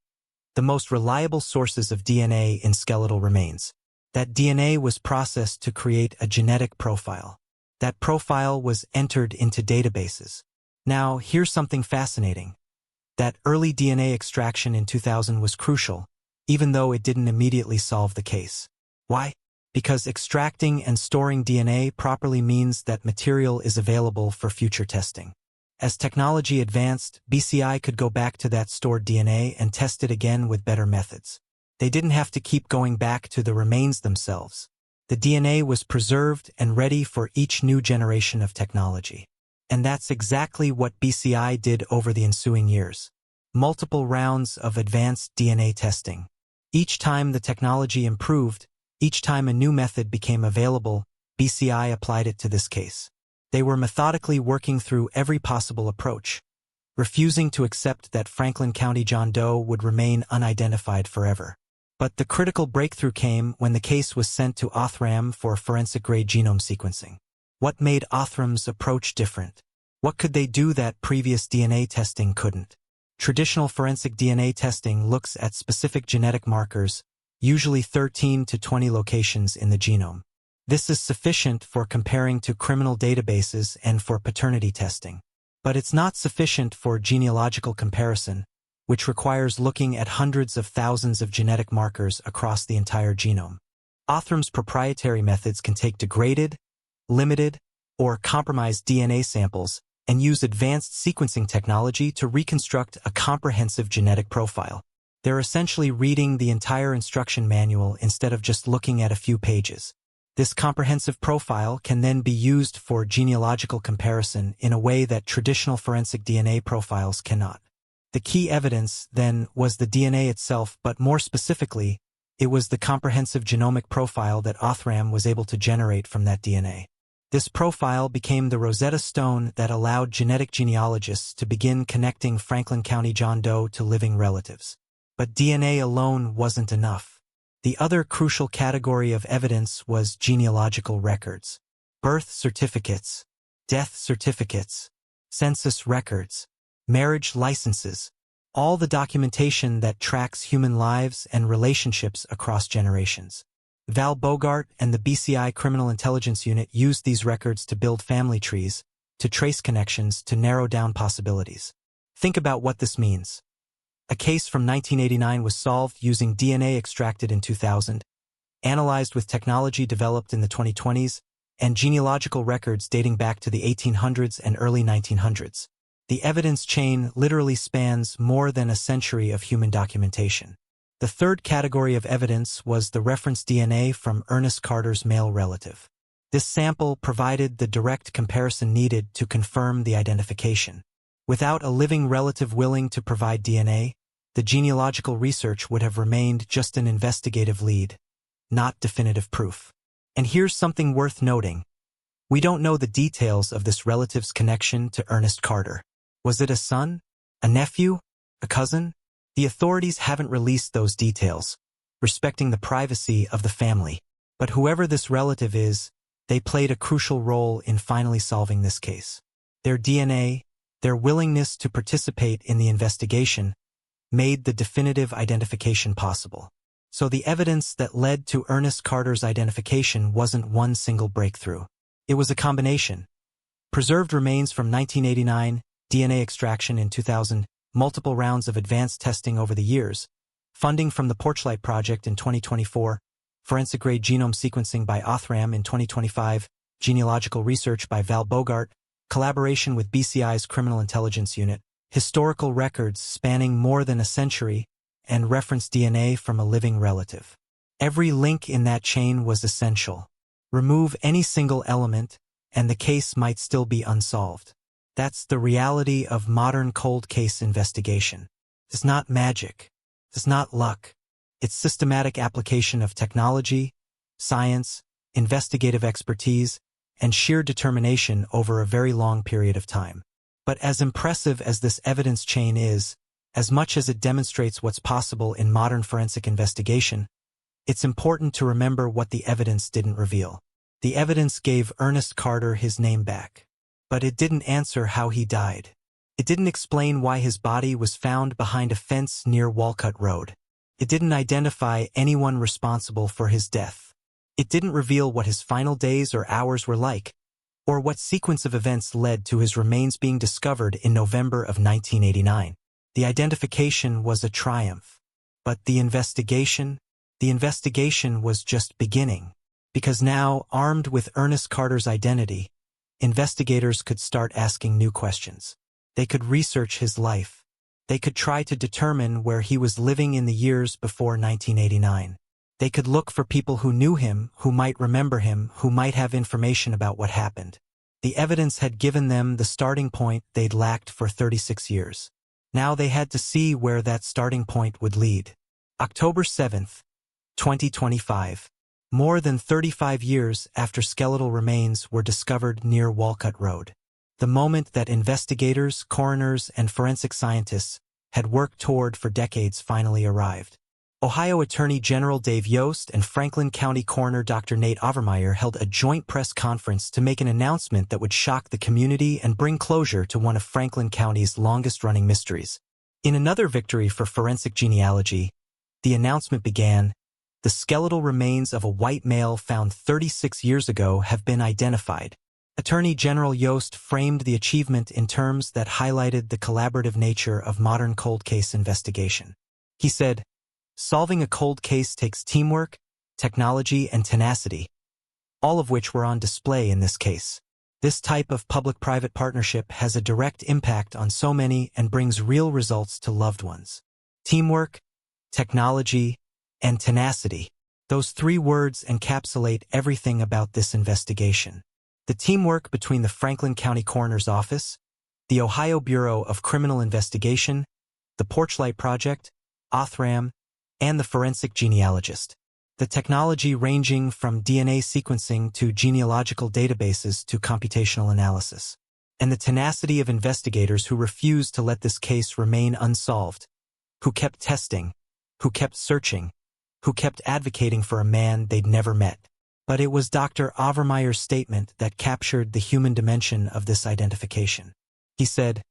the most reliable sources of DNA in skeletal remains. That DNA was processed to create a genetic profile. That profile was entered into databases. Now, here's something fascinating. That early DNA extraction in 2000 was crucial, even though it didn't immediately solve the case. Why? Because extracting and storing DNA properly means that material is available for future testing. As technology advanced, BCI could go back to that stored DNA and test it again with better methods. They didn't have to keep going back to the remains themselves. The DNA was preserved and ready for each new generation of technology. And that's exactly what BCI did over the ensuing years. Multiple rounds of advanced DNA testing. Each time the technology improved, each time a new method became available, BCI applied it to this case. They were methodically working through every possible approach, refusing to accept that Franklin County John Doe would remain unidentified forever. But the critical breakthrough came when the case was sent to Othram for forensic-grade genome sequencing. What made Othram's approach different? What could they do that previous DNA testing couldn't? Traditional forensic DNA testing looks at specific genetic markers, usually 13 to 20 locations in the genome. This is sufficient for comparing to criminal databases and for paternity testing. But it's not sufficient for genealogical comparison, which requires looking at hundreds of thousands of genetic markers across the entire genome. Othram's proprietary methods can take degraded, limited, or compromised DNA samples and use advanced sequencing technology to reconstruct a comprehensive genetic profile. They're essentially reading the entire instruction manual instead of just looking at a few pages. This comprehensive profile can then be used for genealogical comparison in a way that traditional forensic DNA profiles cannot. The key evidence, then, was the DNA itself, but more specifically, it was the comprehensive genomic profile that Othram was able to generate from that DNA. This profile became the Rosetta Stone that allowed genetic genealogists to begin connecting Franklin County John Doe to living relatives. But DNA alone wasn't enough. The other crucial category of evidence was genealogical records. Birth certificates, death certificates, census records, marriage licenses. all the documentation that tracks human lives and relationships across generations. Val Bogart and the BCI Criminal Intelligence Unit used these records to build family trees, to trace connections, to narrow down possibilities. Think about what this means. A case from 1989 was solved using DNA extracted in 2000, analyzed with technology developed in the 2020s, and genealogical records dating back to the 1800s and early 1900s. The evidence chain literally spans more than a century of human documentation. The third category of evidence was the reference DNA from Ernest Carter's male relative. This sample provided the direct comparison needed to confirm the identification. Without a living relative willing to provide DNA, the genealogical research would have remained just an investigative lead, not definitive proof. And here's something worth noting. We don't know the details of this relative's connection to Ernest Carter. Was it a son? A nephew? A cousin? The authorities haven't released those details, respecting the privacy of the family. But whoever this relative is, they played a crucial role in finally solving this case. Their DNA, their willingness to participate in the investigation, made the definitive identification possible. So the evidence that led to Ernest Carter's identification wasn't one single breakthrough. It was a combination. Preserved remains from 1989, DNA extraction in 2000, multiple rounds of advanced testing over the years, funding from the Porchlight Project in 2024, forensic-grade genome sequencing by Othram in 2025, genealogical research by Val Bogart, collaboration with BCI's Criminal Intelligence Unit, historical records spanning more than a century, and reference DNA from a living relative. Every link in that chain was essential. Remove any single element, and the case might still be unsolved. That's the reality of modern cold case investigation. It's not magic. It's not luck. It's systematic application of technology, science, investigative expertise, and sheer determination over a very long period of time. But as impressive as this evidence chain is, as much as it demonstrates what's possible in modern forensic investigation, it's important to remember what the evidence didn't reveal. The evidence gave Ernest Carter his name back. But it didn't answer how he died. It didn't explain why his body was found behind a fence near Walcutt Road. It didn't identify anyone responsible for his death. It didn't reveal what his final days or hours were like, or what sequence of events led to his remains being discovered in November of 1989. The identification was a triumph. But the investigation was just beginning. Because now, armed with Ernest Carter's identity, investigators could start asking new questions. They could research his life. They could try to determine where he was living in the years before 1989. They could look for people who knew him, who might remember him, who might have information about what happened. The evidence had given them the starting point they'd lacked for 36 years. Now they had to see where that starting point would lead. October 7th, 2025. More than 35 years after skeletal remains were discovered near Walcutt Road. The moment that investigators, coroners, and forensic scientists had worked toward for decades finally arrived. Ohio Attorney General Dave Yost and Franklin County Coroner Dr. Nate Overmeyer held a joint press conference to make an announcement that would shock the community and bring closure to one of Franklin County's longest-running mysteries. In another victory for forensic genealogy, the announcement began, "The skeletal remains of a white male found 36 years ago have been identified." Attorney General Yost framed the achievement in terms that highlighted the collaborative nature of modern cold case investigation. He said, "Solving a cold case takes teamwork, technology, and tenacity, all of which were on display in this case. This type of public-private partnership has a direct impact on so many and brings real results to loved ones. Teamwork, technology, and tenacity. Those three words encapsulate everything about this investigation. The teamwork between the Franklin County Coroner's Office, the Ohio Bureau of Criminal Investigation, the Porchlight Project, Othram, and the forensic genealogist. The technology ranging from DNA sequencing to genealogical databases to computational analysis. And the tenacity of investigators who refused to let this case remain unsolved, who kept testing, who kept searching, who kept advocating for a man they'd never met. But it was Dr. Overmeyer's statement that captured the human dimension of this identification. He said,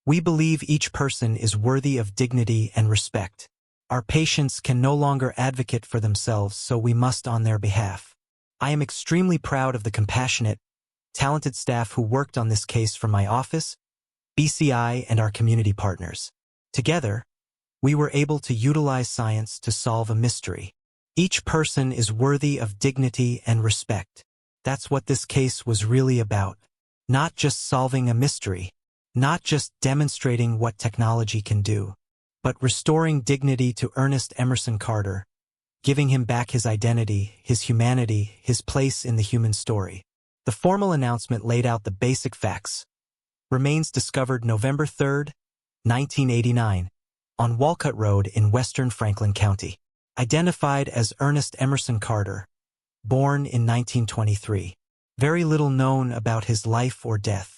We believe each person is worthy of dignity and respect. Our patients can no longer advocate for themselves, so we must on their behalf. I am extremely proud of the compassionate, talented staff who worked on this case from my office, BCI, and our community partners. Together, we were able to utilize science to solve a mystery. Each person is worthy of dignity and respect. That's what this case was really about. Not just solving a mystery, not just demonstrating what technology can do, but restoring dignity to Ernest Emerson Carter, giving him back his identity, his humanity, his place in the human story. The formal announcement laid out the basic facts. Remains discovered November 3, 1989, on Walcutt Road in western Franklin County. Identified as Ernest Emerson Carter, born in 1923. Very little known about his life or death.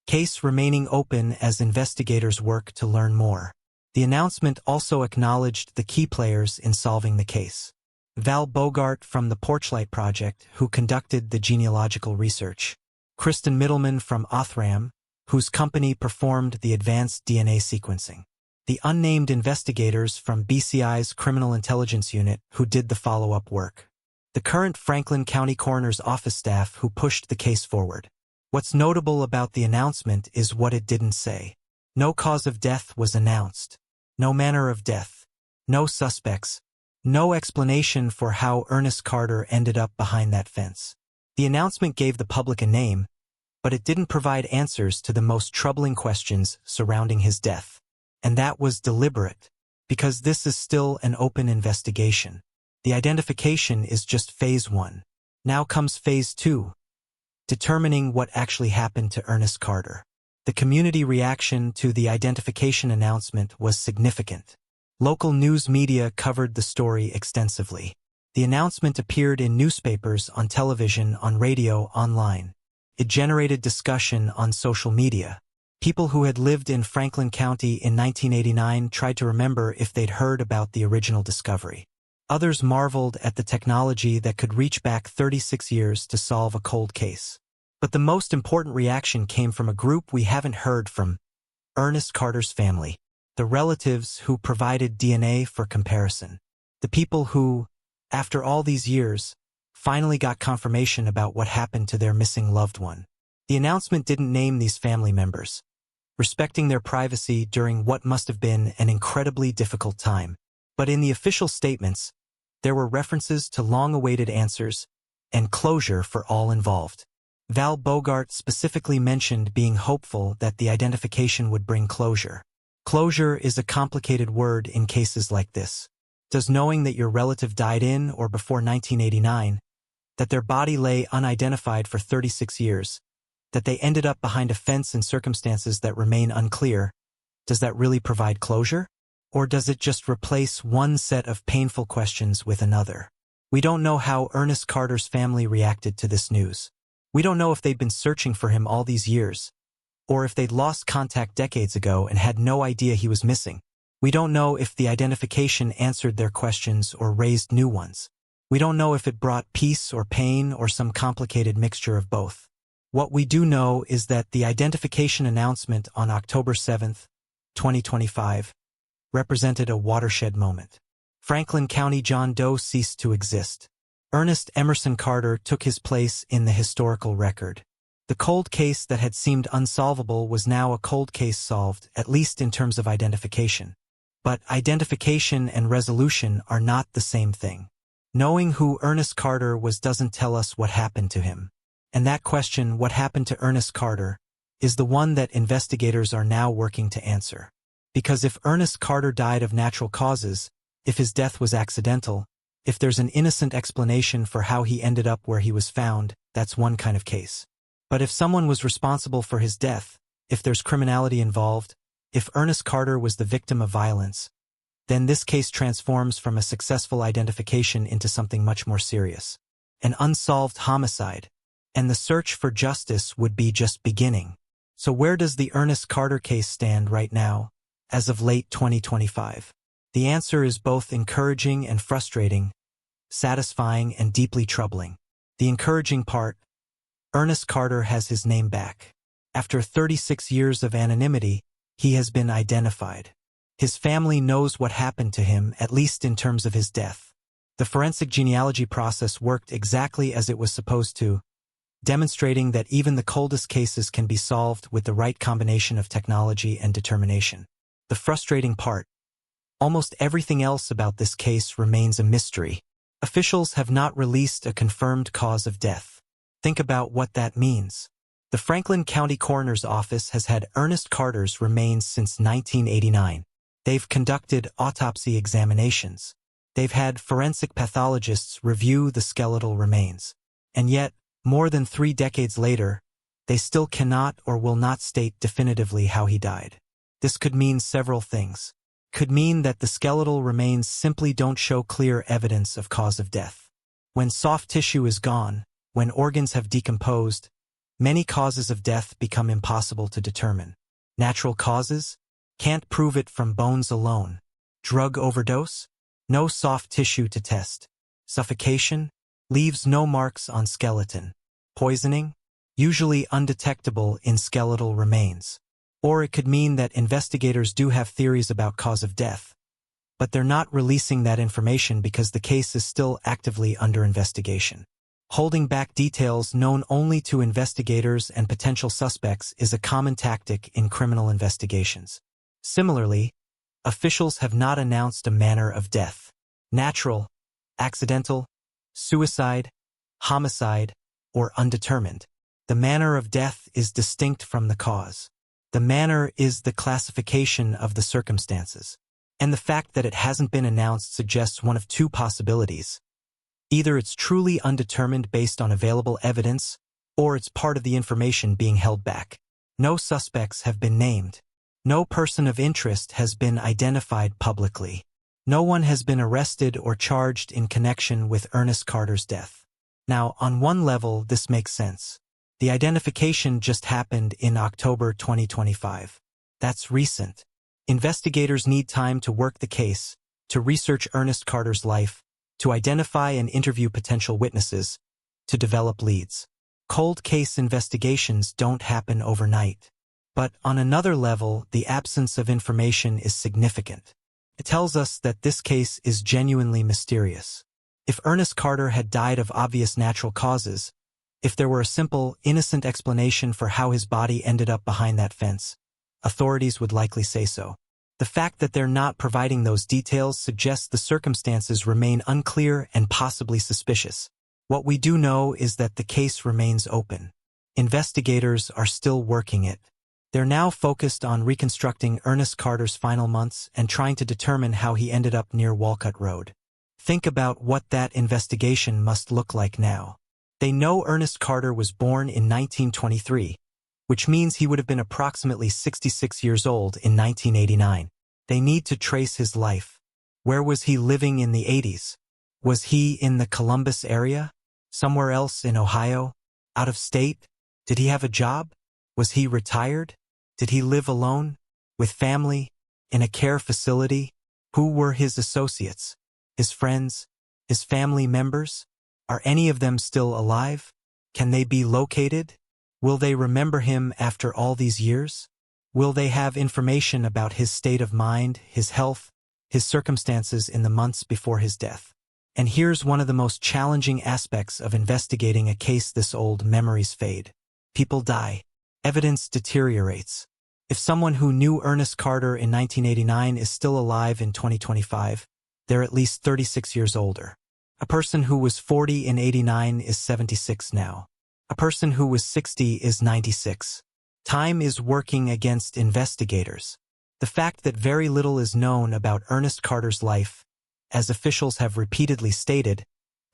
Case remaining open as investigators work to learn more. The announcement also acknowledged the key players in solving the case. Val Bogart from the Porchlight Project, who conducted the genealogical research. Kristen Middleman from Othram, whose company performed the advanced DNA sequencing. The unnamed investigators from BCI's Criminal Intelligence Unit who did the follow-up work. The current Franklin County Coroner's Office staff who pushed the case forward. What's notable about the announcement is what it didn't say. No cause of death was announced. No manner of death. No suspects. No explanation for how Ernest Carter ended up behind that fence. The announcement gave the public a name, but it didn't provide answers to the most troubling questions surrounding his death. And that was deliberate, because this is still an open investigation. The identification is just phase 1. Now comes phase 2, determining what actually happened to Ernest Carter. The community reaction to the identification announcement was significant. Local news media covered the story extensively. The announcement appeared in newspapers, on television, on radio, online. It generated discussion on social media. People who had lived in Franklin County in 1989 tried to remember if they'd heard about the original discovery. Others marveled at the technology that could reach back 36 years to solve a cold case. But the most important reaction came from a group we haven't heard from: Ernest Carter's family. The relatives who provided DNA for comparison. The people who, after all these years, finally got confirmation about what happened to their missing loved one. The announcement didn't name these family members, respecting their privacy during what must have been an incredibly difficult time. But in the official statements, there were references to long-awaited answers and closure for all involved. Val Bogart specifically mentioned being hopeful that the identification would bring closure. Closure is a complicated word in cases like this. Does knowing that your relative died in or before 1989, that their body lay unidentified for 36 years, that they ended up behind a fence in circumstances that remain unclear, does that really provide closure? Or does it just replace one set of painful questions with another? We don't know how Ernest Carter's family reacted to this news. We don't know if they'd been searching for him all these years, or if they'd lost contact decades ago and had no idea he was missing. We don't know if the identification answered their questions or raised new ones. We don't know if it brought peace or pain or some complicated mixture of both. What we do know is that the identification announcement on October 7, 2025, represented a watershed moment. Franklin County John Doe ceased to exist. Ernest Emerson Carter took his place in the historical record. The cold case that had seemed unsolvable was now a cold case solved, at least in terms of identification. But identification and resolution are not the same thing. Knowing who Ernest Carter was doesn't tell us what happened to him. And that question, what happened to Ernest Carter, is the one that investigators are now working to answer. Because if Ernest Carter died of natural causes, if his death was accidental, if there's an innocent explanation for how he ended up where he was found, that's one kind of case. But if someone was responsible for his death, if there's criminality involved, if Ernest Carter was the victim of violence, then this case transforms from a successful identification into something much more serious. An unsolved homicide, and the search for justice would be just beginning. So where does the Ernest Carter case stand right now, as of late 2025? The answer is both encouraging and frustrating, satisfying and deeply troubling. The encouraging part: Ernest Carter has his name back. After 36 years of anonymity, He has been identified. His family knows what happened to him, at least in terms of his death. The forensic genealogy process worked exactly as it was supposed to, demonstrating that even the coldest cases can be solved with the right combination of technology and determination. The frustrating part: almost everything else about this case remains a mystery. Officials have not released a confirmed cause of death. Think about what that means. The Franklin County Coroner's Office has had Ernest Carter's remains since 1989. They've conducted autopsy examinations. They've had forensic pathologists review the skeletal remains. And yet, more than 3 decades later, they still cannot or will not state definitively how he died. This could mean several things. Could mean that the skeletal remains simply don't show clear evidence of cause of death. When soft tissue is gone, when organs have decomposed, many causes of death become impossible to determine. Natural causes? Can't prove it from bones alone. Drug overdose? No soft tissue to test. Suffocation? Leaves no marks on skeleton. Poisoning? Usually undetectable in skeletal remains. Or it could mean that investigators do have theories about cause of death, but they're not releasing that information because the case is still actively under investigation. Holding back details known only to investigators and potential suspects is a common tactic in criminal investigations. Similarly, officials have not announced a manner of death: natural, accidental, suicide, homicide, or undetermined. The manner of death is distinct from the cause. The manner is the classification of the circumstances. And the fact that it hasn't been announced suggests one of 2 possibilities. Either it's truly undetermined based on available evidence, or it's part of the information being held back. No suspects have been named. No person of interest has been identified publicly. No one has been arrested or charged in connection with Ernest Carter's death. Now, on one level, this makes sense. The identification just happened in October 2025. That's recent. Investigators need time to work the case, to research Ernest Carter's life, to identify and interview potential witnesses, to develop leads. Cold case investigations don't happen overnight. But on another level, the absence of information is significant. It tells us that this case is genuinely mysterious. If Ernest Carter had died of obvious natural causes, if there were a simple, innocent explanation for how his body ended up behind that fence, authorities would likely say so. The fact that they're not providing those details suggests the circumstances remain unclear and possibly suspicious. What we do know is that the case remains open. Investigators are still working it. They're now focused on reconstructing Ernest Carter's final months and trying to determine how he ended up near Walcutt Road. Think about what that investigation must look like now. They know Ernest Carter was born in 1923, which means he would have been approximately 66 years old in 1989. They need to trace his life. Where was he living in the 80s? Was he in the Columbus area? Somewhere else in Ohio? Out of state? Did he have a job? Was he retired? Did he live alone? With family? In a care facility? Who were his associates? His friends? His family members? Are any of them still alive? Can they be located? Will they remember him after all these years? Will they have information about his state of mind, his health, his circumstances in the months before his death? And here's one of the most challenging aspects of investigating a case this old: memories fade. People die. Evidence deteriorates. If someone who knew Ernest Carter in 1989 is still alive in 2025, they're at least 36 years older. A person who was 40 in '89 is 76 now. A person who was 60 is 96. Time is working against investigators. The fact that very little is known about Ernest Carter's life, as officials have repeatedly stated,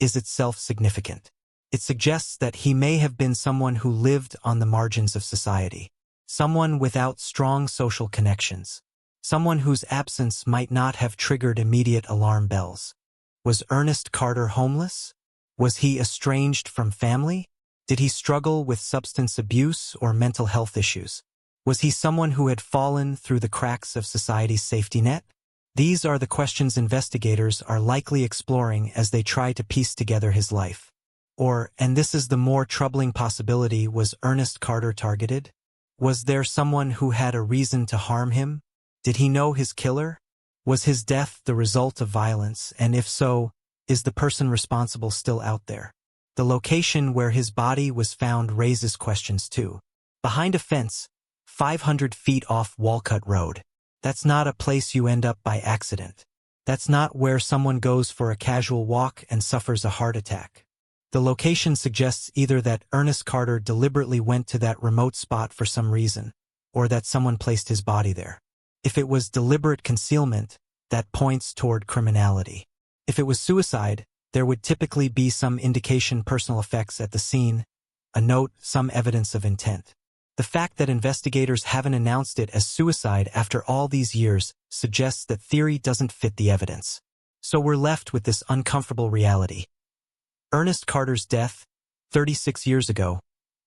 is itself significant. It suggests that he may have been someone who lived on the margins of society, someone without strong social connections, someone whose absence might not have triggered immediate alarm bells. Was Ernest Carter homeless? Was he estranged from family? Did he struggle with substance abuse or mental health issues? Was he someone who had fallen through the cracks of society's safety net? These are the questions investigators are likely exploring as they try to piece together his life. Or, and this is the more troubling possibility, was Ernest Carter targeted? Was there someone who had a reason to harm him? Did he know his killer? Was his death the result of violence, and if so, is the person responsible still out there? The location where his body was found raises questions too. Behind a fence, 500 feet off Walcutt Road. That's not a place you end up by accident. That's not where someone goes for a casual walk and suffers a heart attack. The location suggests either that Ernest Carter deliberately went to that remote spot for some reason, or that someone placed his body there. If it was deliberate concealment, that points toward criminality. If it was suicide, there would typically be some indication, personal effects at the scene, a note, some evidence of intent. The fact that investigators haven't announced it as suicide after all these years suggests that theory doesn't fit the evidence. So we're left with this uncomfortable reality. Ernest Carter's death, 36 years ago,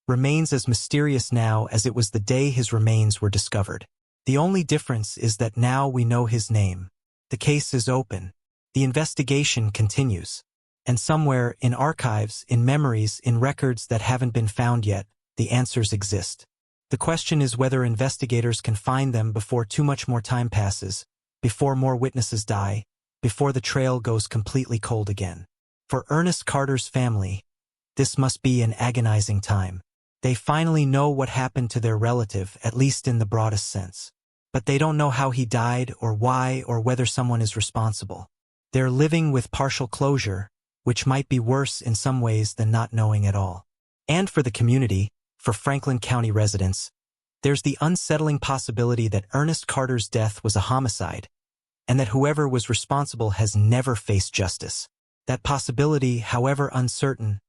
remains as mysterious now as it was the day his remains were discovered. The only difference is that now we know his name. The case is open. The investigation continues. And somewhere, in archives, in memories, in records that haven't been found yet, the answers exist. The question is whether investigators can find them before too much more time passes, before more witnesses die, before the trail goes completely cold again. For Ernest Carter's family, this must be an agonizing time. They finally know what happened to their relative, at least in the broadest sense. But they don't know how he died or why or whether someone is responsible. They're living with partial closure, which might be worse in some ways than not knowing at all. And for the community, for Franklin County residents, there's the unsettling possibility that Ernest Carter's death was a homicide, and that whoever was responsible has never faced justice. That possibility, however uncertain,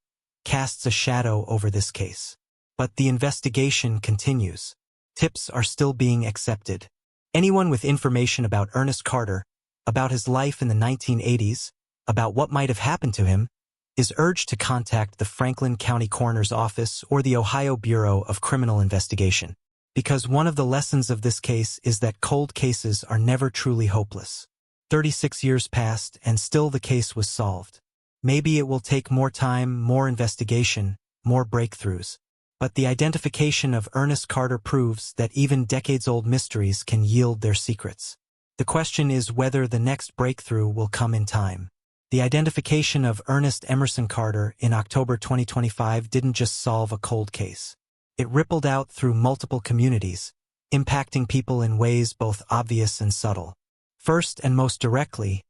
casts a shadow over this case. But the investigation continues. Tips are still being accepted. Anyone with information about Ernest Carter, about his life in the 1980s, about what might have happened to him, is urged to contact the Franklin County Coroner's Office or the Ohio Bureau of Criminal Investigation. Because one of the lessons of this case is that cold cases are never truly hopeless. 36 years passed and still the case was solved. Maybe it will take more time, more investigation, more breakthroughs. But the identification of Ernest Carter proves that even decades-old mysteries can yield their secrets. The question is whether the next breakthrough will come in time. The identification of Ernest Emerson Carter in October 2025 didn't just solve a cold case. It rippled out through multiple communities, impacting people in ways both obvious and subtle. First and most directly,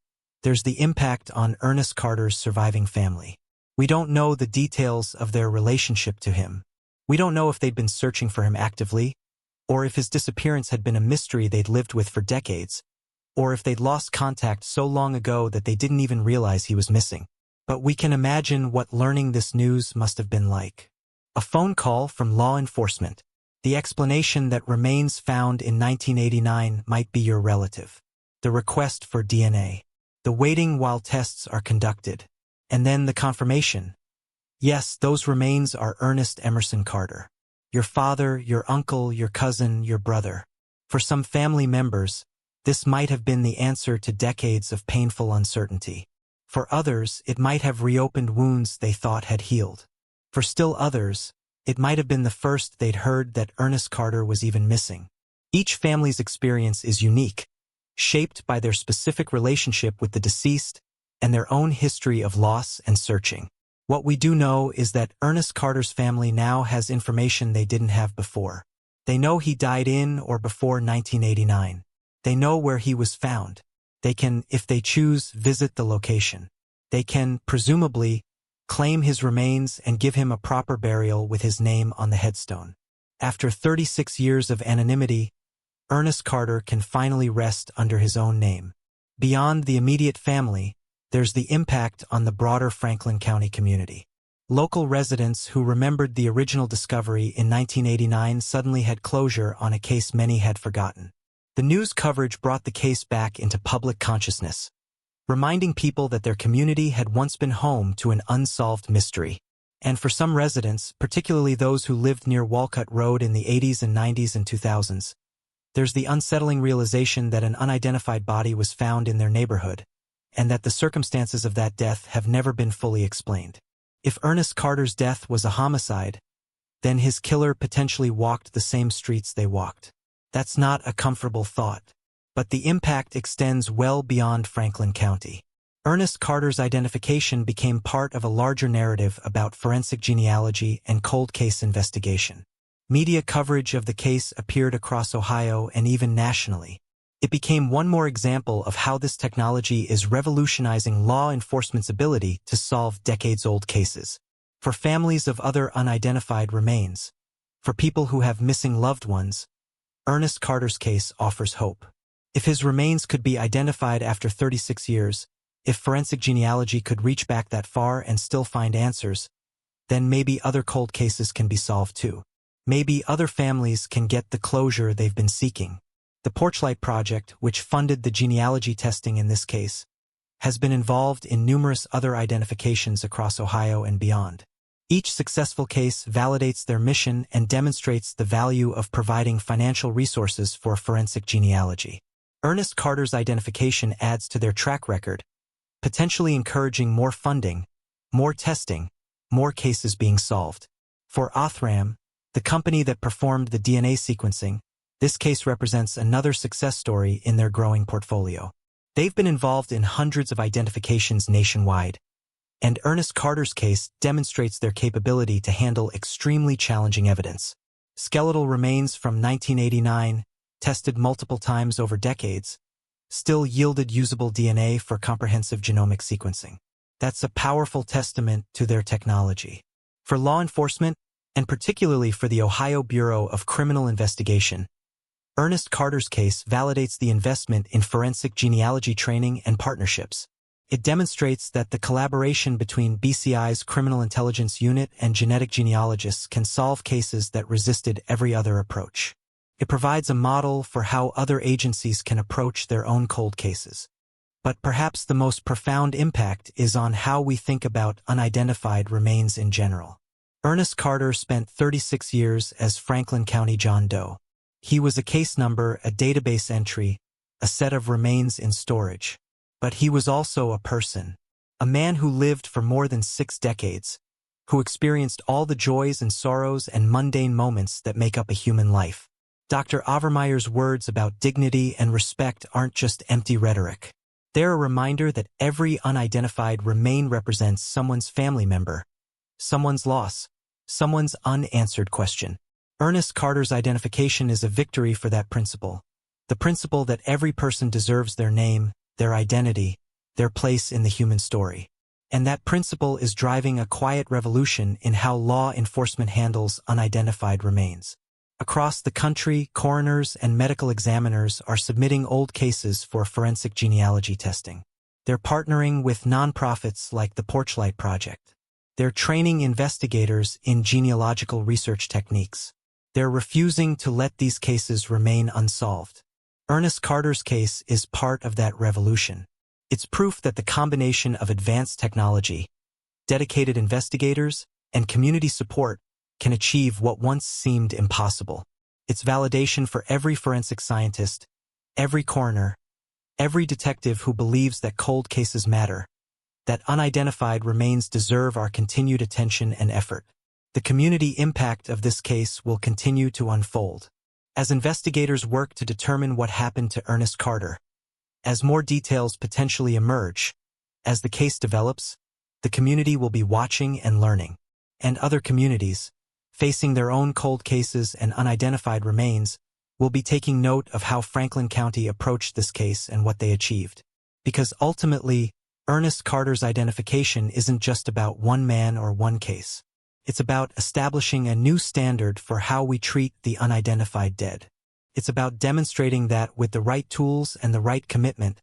there's the impact on Ernest Carter's surviving family. We don't know the details of their relationship to him. We don't know if they'd been searching for him actively, or if his disappearance had been a mystery they'd lived with for decades, or if they'd lost contact so long ago that they didn't even realize he was missing. But we can imagine what learning this news must have been like. A phone call from law enforcement. The explanation that remains found in 1989 might be your relative. The request for DNA. The waiting while tests are conducted. And then the confirmation. Yes, those remains are Ernest Emerson Carter. Your father, your uncle, your cousin, your brother. For some family members, this might have been the answer to decades of painful uncertainty. For others, it might have reopened wounds they thought had healed. For still others, it might have been the first they'd heard that Ernest Carter was even missing. Each family's experience is unique, shaped by their specific relationship with the deceased and their own history of loss and searching. What we do know is that Ernest Carter's family now has information they didn't have before. They know he died in or before 1989. They know where he was found. They can, if they choose, visit the location. They can, presumably, claim his remains and give him a proper burial with his name on the headstone. After 36 years of anonymity, Ernest Carter can finally rest under his own name. Beyond the immediate family, there's the impact on the broader Franklin County community. Local residents who remembered the original discovery in 1989 suddenly had closure on a case many had forgotten. The news coverage brought the case back into public consciousness, reminding people that their community had once been home to an unsolved mystery. And for some residents, particularly those who lived near Walcutt Road in the 80s and 90s and 2000s, there's the unsettling realization that an unidentified body was found in their neighborhood, and that the circumstances of that death have never been fully explained. If Ernest Carter's death was a homicide, then his killer potentially walked the same streets they walked. That's not a comfortable thought. But the impact extends well beyond Franklin County. Ernest Carter's identification became part of a larger narrative about forensic genealogy and cold case investigation. Media coverage of the case appeared across Ohio and even nationally. It became one more example of how this technology is revolutionizing law enforcement's ability to solve decades-old cases. For families of other unidentified remains, for people who have missing loved ones, Ernest Carter's case offers hope. If his remains could be identified after 36 years, if forensic genealogy could reach back that far and still find answers, then maybe other cold cases can be solved too. Maybe other families can get the closure they've been seeking. The Porchlight Project, which funded the genealogy testing in this case, has been involved in numerous other identifications across Ohio and beyond. Each successful case validates their mission and demonstrates the value of providing financial resources for forensic genealogy. Ernest Carter's identification adds to their track record, potentially encouraging more funding, more testing, more cases being solved. For Othram, the company that performed the DNA sequencing, this case represents another success story in their growing portfolio. They've been involved in hundreds of identifications nationwide, and Ernest Carter's case demonstrates their capability to handle extremely challenging evidence. Skeletal remains from 1989, tested multiple times over decades, still yielded usable DNA for comprehensive genomic sequencing. That's a powerful testament to their technology. For law enforcement, and particularly for the Ohio Bureau of Criminal Investigation, Ernest Carter's case validates the investment in forensic genealogy training and partnerships. It demonstrates that the collaboration between BCI's Criminal Intelligence Unit and genetic genealogists can solve cases that resisted every other approach. It provides a model for how other agencies can approach their own cold cases. But perhaps the most profound impact is on how we think about unidentified remains in general. Ernest Carter spent 36 years as Franklin County John Doe. He was a case number, a database entry, a set of remains in storage. But he was also a person, a man who lived for more than 6 decades, who experienced all the joys and sorrows and mundane moments that make up a human life. Dr. Overmeyer's words about dignity and respect aren't just empty rhetoric. They're a reminder that every unidentified remain represents someone's family member, someone's loss, someone's unanswered question. Ernest Carter's identification is a victory for that principle, the principle that every person deserves their name, their identity, their place in the human story. And that principle is driving a quiet revolution in how law enforcement handles unidentified remains. Across the country, coroners and medical examiners are submitting old cases for forensic genealogy testing. They're partnering with nonprofits like the Porchlight Project. They're training investigators in genealogical research techniques. They're refusing to let these cases remain unsolved. Ernest Carter's case is part of that revolution. It's proof that the combination of advanced technology, dedicated investigators, and community support can achieve what once seemed impossible. It's validation for every forensic scientist, every coroner, every detective who believes that cold cases matter, that unidentified remains deserve our continued attention and effort. The community impact of this case will continue to unfold. As investigators work to determine what happened to Ernest Carter, as more details potentially emerge, as the case develops, the community will be watching and learning. And other communities, facing their own cold cases and unidentified remains, will be taking note of how Franklin County approached this case and what they achieved. Because ultimately, Ernest Carter's identification isn't just about one man or one case. It's about establishing a new standard for how we treat the unidentified dead. It's about demonstrating that with the right tools and the right commitment,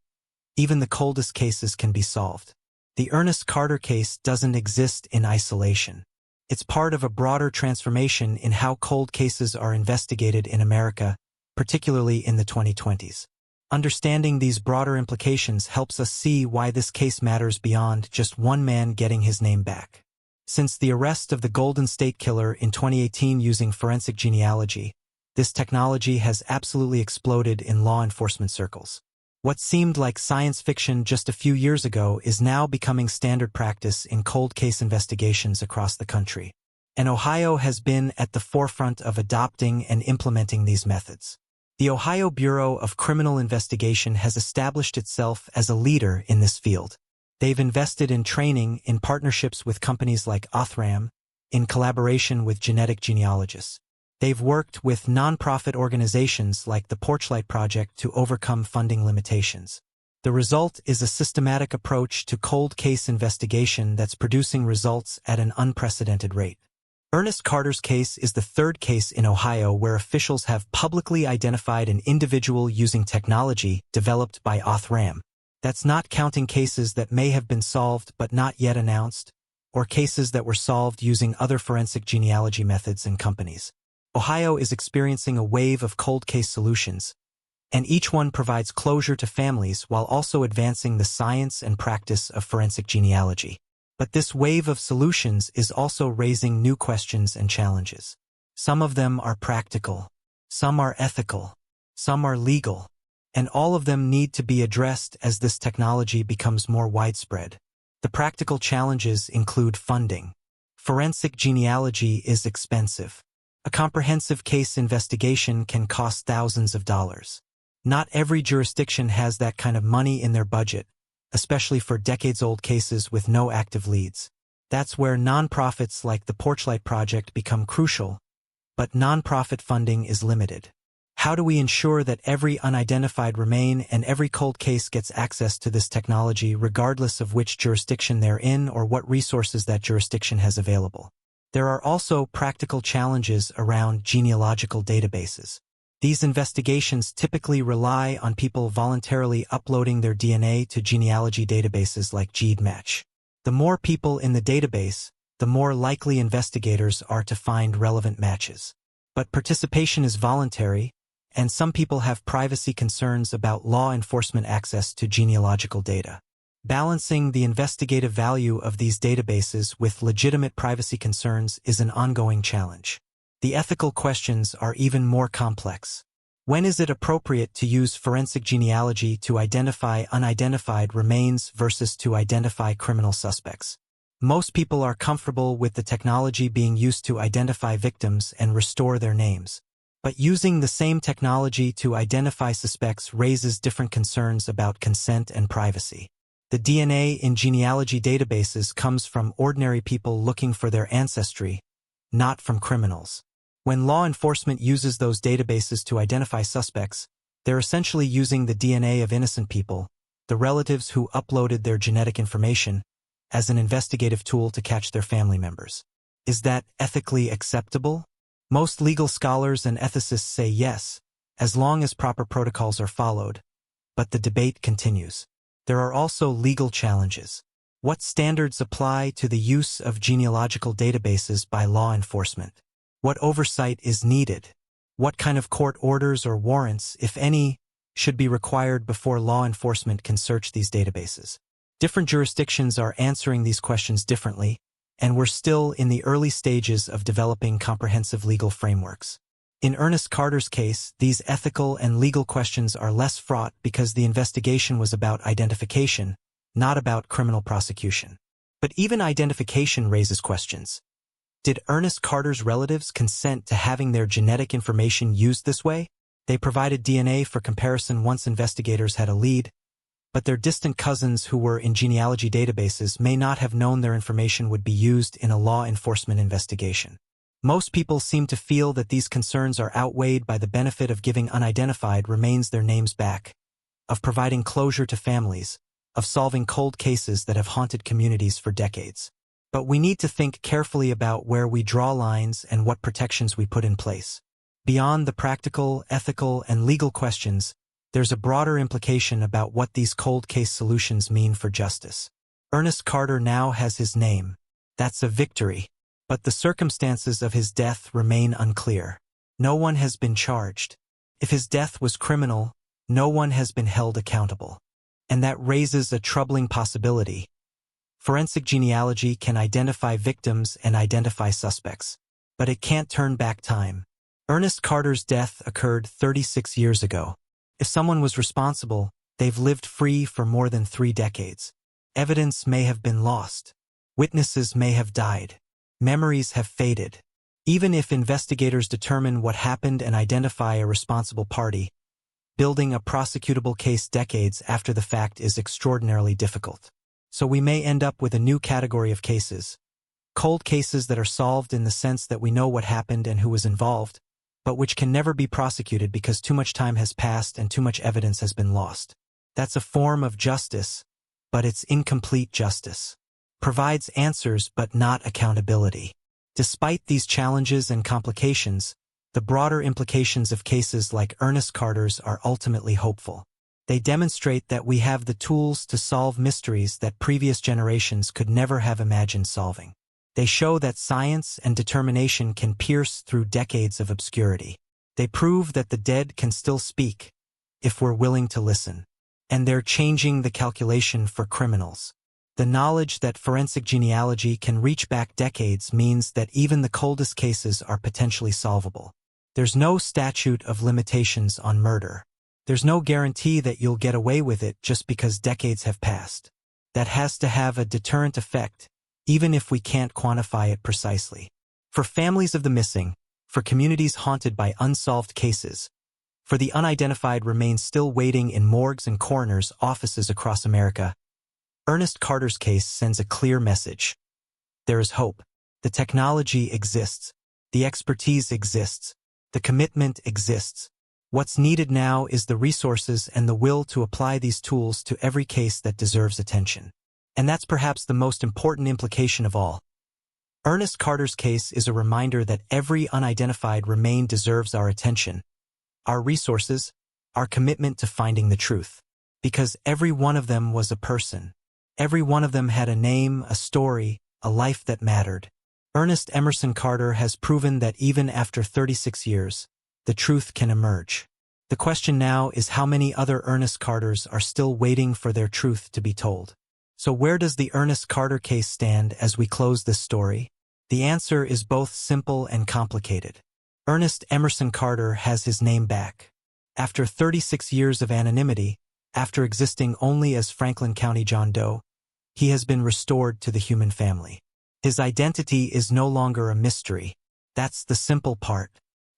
even the coldest cases can be solved. The Ernest Carter case doesn't exist in isolation. It's part of a broader transformation in how cold cases are investigated in America, particularly in the 2020s. Understanding these broader implications helps us see why this case matters beyond just one man getting his name back. Since the arrest of the Golden State Killer in 2018 using forensic genealogy, this technology has absolutely exploded in law enforcement circles. What seemed like science fiction just a few years ago is now becoming standard practice in cold case investigations across the country. and Ohio has been at the forefront of adopting and implementing these methods. The Ohio Bureau of Criminal Investigation has established itself as a leader in this field. They've invested in training in partnerships with companies like Othram, in collaboration with genetic genealogists. They've worked with nonprofit organizations like the Porchlight Project to overcome funding limitations. The result is a systematic approach to cold case investigation that's producing results at an unprecedented rate. Ernest Carter's case is the third case in Ohio where officials have publicly identified an individual using technology developed by Othram. That's not counting cases that may have been solved but not yet announced, or cases that were solved using other forensic genealogy methods and companies. Ohio is experiencing a wave of cold case solutions, and each one provides closure to families while also advancing the science and practice of forensic genealogy. But this wave of solutions is also raising new questions and challenges. Some of them are practical, some are ethical, some are legal, and all of them need to be addressed as this technology becomes more widespread. The practical challenges include funding. Forensic genealogy is expensive. A comprehensive case investigation can cost thousands of dollars. Not every jurisdiction has that kind of money in their budget, especially for decades-old cases with no active leads. That's where nonprofits like the Porchlight Project become crucial, but nonprofit funding is limited. How do we ensure that every unidentified remain and every cold case gets access to this technology regardless of which jurisdiction they're in or what resources that jurisdiction has available? There are also practical challenges around genealogical databases. These investigations typically rely on people voluntarily uploading their DNA to genealogy databases like GEDmatch. The more people in the database, the more likely investigators are to find relevant matches. But participation is voluntary, and some people have privacy concerns about law enforcement access to genealogical data. Balancing the investigative value of these databases with legitimate privacy concerns is an ongoing challenge. The ethical questions are even more complex. When is it appropriate to use forensic genealogy to identify unidentified remains versus to identify criminal suspects? Most people are comfortable with the technology being used to identify victims and restore their names. But using the same technology to identify suspects raises different concerns about consent and privacy. The DNA in genealogy databases comes from ordinary people looking for their ancestry, not from criminals. When law enforcement uses those databases to identify suspects, they're essentially using the DNA of innocent people, the relatives who uploaded their genetic information, as an investigative tool to catch their family members. Is that ethically acceptable? Most legal scholars and ethicists say yes, as long as proper protocols are followed, but the debate continues. There are also legal challenges. What standards apply to the use of genealogical databases by law enforcement? What oversight is needed? What kind of court orders or warrants, if any, should be required before law enforcement can search these databases? Different jurisdictions are answering these questions differently, and we're still in the early stages of developing comprehensive legal frameworks. In Ernest Carter's case, these ethical and legal questions are less fraught because the investigation was about identification, not about criminal prosecution. But even identification raises questions. Did Ernest Carter's relatives consent to having their genetic information used this way? They provided DNA for comparison once investigators had a lead, but their distant cousins who were in genealogy databases may not have known their information would be used in a law enforcement investigation. Most people seem to feel that these concerns are outweighed by the benefit of giving unidentified remains their names back, of providing closure to families, of solving cold cases that have haunted communities for decades. But we need to think carefully about where we draw lines and what protections we put in place. Beyond the practical, ethical, and legal questions, there's a broader implication about what these cold case solutions mean for justice. Ernest Carter now has his name. That's a victory. But the circumstances of his death remain unclear. No one has been charged. If his death was criminal, no one has been held accountable. And that raises a troubling possibility. Forensic genealogy can identify victims and identify suspects, but it can't turn back time. Ernest Carter's death occurred 36 years ago. If someone was responsible, they've lived free for more than 3 decades. Evidence may have been lost. Witnesses may have died. memories have faded. Even if investigators determine what happened and identify a responsible party, building a prosecutable case decades after the fact is extraordinarily difficult. So we may end up with a new category of cases. Cold cases that are solved in the sense that we know what happened and who was involved, but which can never be prosecuted because too much time has passed and too much evidence has been lost. That's a form of justice, but it's incomplete justice. Provides answers but not accountability. Despite these challenges and complications, the broader implications of cases like Ernest Carter's are ultimately hopeful. They demonstrate that we have the tools to solve mysteries that previous generations could never have imagined solving. They show that science and determination can pierce through decades of obscurity. They prove that the dead can still speak, if we're willing to listen. And they're changing the calculation for criminals. The knowledge that forensic genealogy can reach back decades means that even the coldest cases are potentially solvable. There's no statute of limitations on murder. There's no guarantee that you'll get away with it just because decades have passed. That has to have a deterrent effect, even if we can't quantify it precisely. For families of the missing, for communities haunted by unsolved cases, for the unidentified remains still waiting in morgues and coroners' offices across America, Ernest Carter's case sends a clear message. There is hope. The technology exists. The expertise exists. The commitment exists. What's needed now is the resources and the will to apply these tools to every case that deserves attention. And that's perhaps the most important implication of all. Ernest Carter's case is a reminder that every unidentified remain deserves our attention, our resources, our commitment to finding the truth. Because every one of them was a person. Every one of them had a name, a story, a life that mattered. Ernest Emerson Carter has proven that even after 36 years, the truth can emerge. The question now is how many other Ernest Carters are still waiting for their truth to be told. So where does the Ernest Carter case stand as we close this story? The answer is both simple and complicated. Ernest Emerson Carter has his name back. After 36 years of anonymity, after existing only as Franklin County John Doe, he has been restored to the human family. His identity is no longer a mystery. That's the simple part.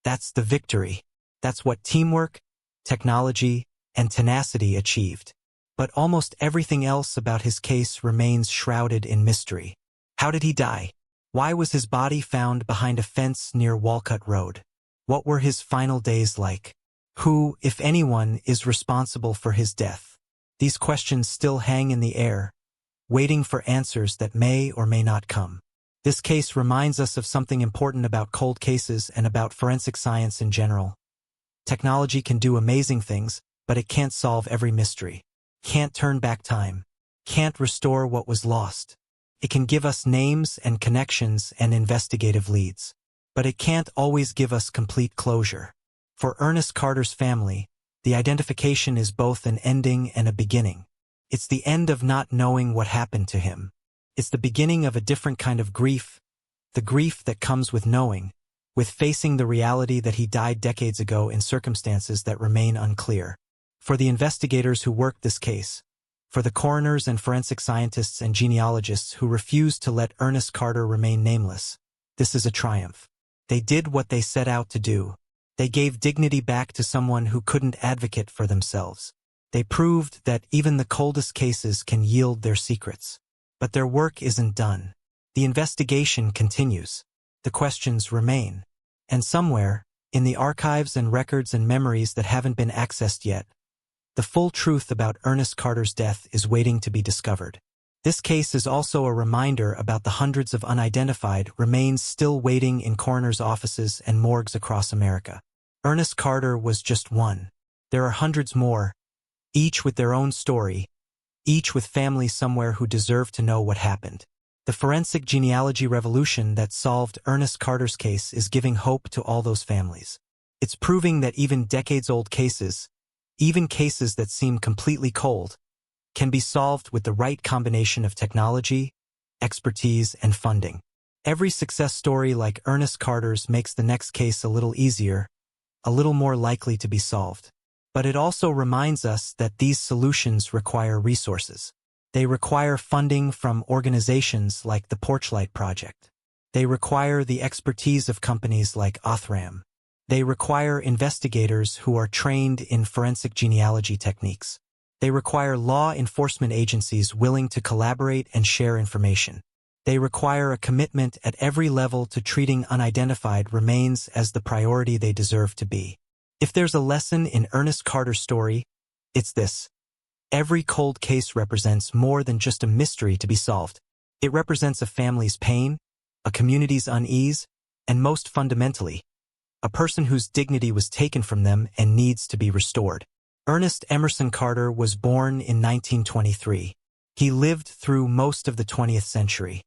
That's the victory. That's what teamwork, technology, and tenacity achieved. But almost everything else about his case remains shrouded in mystery. How did he die? Why was his body found behind a fence near Walcutt Road? What were his final days like? Who, if anyone, is responsible for his death? These questions still hang in the air, waiting for answers that may or may not come. This case reminds us of something important about cold cases and about forensic science in general. Technology can do amazing things, but it can't solve every mystery. Can't turn back time. Can't restore what was lost. It can give us names and connections and investigative leads. But it can't always give us complete closure. For Ernest Carter's family, the identification is both an ending and a beginning. It's the end of not knowing what happened to him. It's the beginning of a different kind of grief, the grief that comes with knowing, with facing the reality that he died decades ago in circumstances that remain unclear. For the investigators who worked this case, for the coroners and forensic scientists and genealogists who refused to let Ernest Carter remain nameless, this is a triumph. They did what they set out to do. They gave dignity back to someone who couldn't advocate for themselves. They proved that even the coldest cases can yield their secrets. But their work isn't done. The investigation continues. The questions remain. And somewhere, in the archives and records and memories that haven't been accessed yet, the full truth about Ernest Carter's death is waiting to be discovered. This case is also a reminder about the hundreds of unidentified remains still waiting in coroners' offices and morgues across America. Ernest Carter was just one. There are hundreds more, each with their own story, each with families somewhere who deserve to know what happened. The forensic genealogy revolution that solved Ernest Carter's case is giving hope to all those families. It's proving that even decades-old cases, even cases that seem completely cold, can be solved with the right combination of technology, expertise, and funding. Every success story like Ernest Carter's makes the next case a little easier, a little more likely to be solved. But it also reminds us that these solutions require resources. They require funding from organizations like the Porchlight Project. They require the expertise of companies like Othram. They require investigators who are trained in forensic genealogy techniques. They require law enforcement agencies willing to collaborate and share information. They require a commitment at every level to treating unidentified remains as the priority they deserve to be. If there's a lesson in Ernest Carter's story, it's this. Every cold case represents more than just a mystery to be solved. It represents a family's pain, a community's unease, and most fundamentally, a person whose dignity was taken from them and needs to be restored. Ernest Emerson Carter was born in 1923. He lived through most of the 20th century.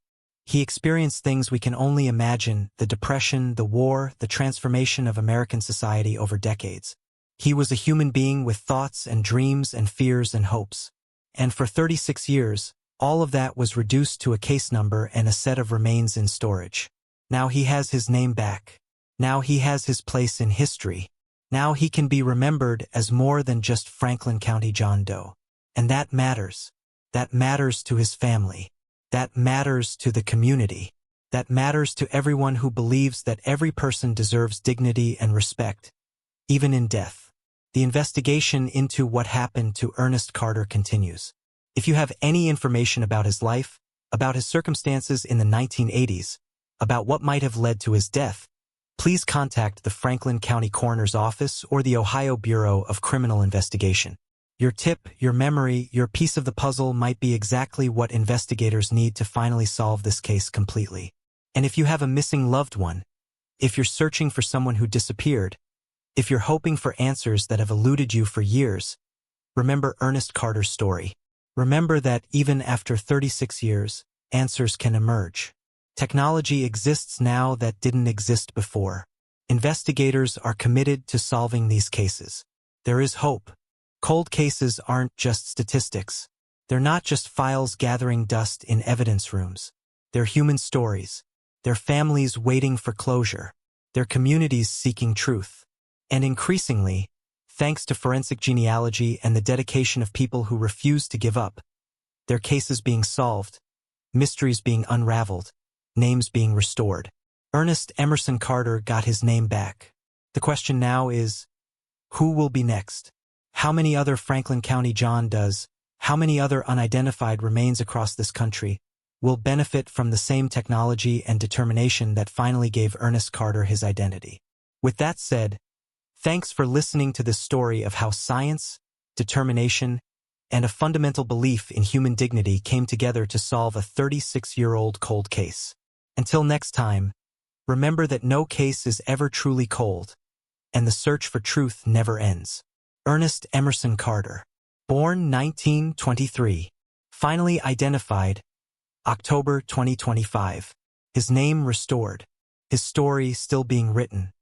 He experienced things we can only imagine: the Depression, the war, the transformation of American society over decades. He was a human being with thoughts and dreams and fears and hopes. And for 36 years, all of that was reduced to a case number and a set of remains in storage. Now he has his name back. Now he has his place in history. Now he can be remembered as more than just Franklin County John Doe. And that matters. That matters to his family. That matters to the community. That matters to everyone who believes that every person deserves dignity and respect, even in death. The investigation into what happened to Ernest Carter continues. If you have any information about his life, about his circumstances in the 1980s, about what might have led to his death, please contact the Franklin County Coroner's Office or the Ohio Bureau of Criminal Investigation. Your tip, your memory, your piece of the puzzle might be exactly what investigators need to finally solve this case completely. And if you have a missing loved one, if you're searching for someone who disappeared, if you're hoping for answers that have eluded you for years, remember Ernest Carter's story. Remember that even after 36 years, answers can emerge. Technology exists now that didn't exist before. Investigators are committed to solving these cases. There is hope. Cold cases aren't just statistics. They're not just files gathering dust in evidence rooms. They're human stories. They're families waiting for closure. They're communities seeking truth. And increasingly, thanks to forensic genealogy and the dedication of people who refuse to give up, their cases being solved, mysteries being unraveled, names being restored. Ernest Emerson Carter got his name back. The question now is, who will be next? How many other Franklin County John Does, how many other unidentified remains across this country will benefit from the same technology and determination that finally gave Ernest Carter his identity? With that said, thanks for listening to this story of how science, determination, and a fundamental belief in human dignity came together to solve a 36-year-old cold case. Until next time, remember that no case is ever truly cold, and the search for truth never ends. Ernest Emerson Carter, born 1923, finally identified, October 2025. His name restored, his story still being written.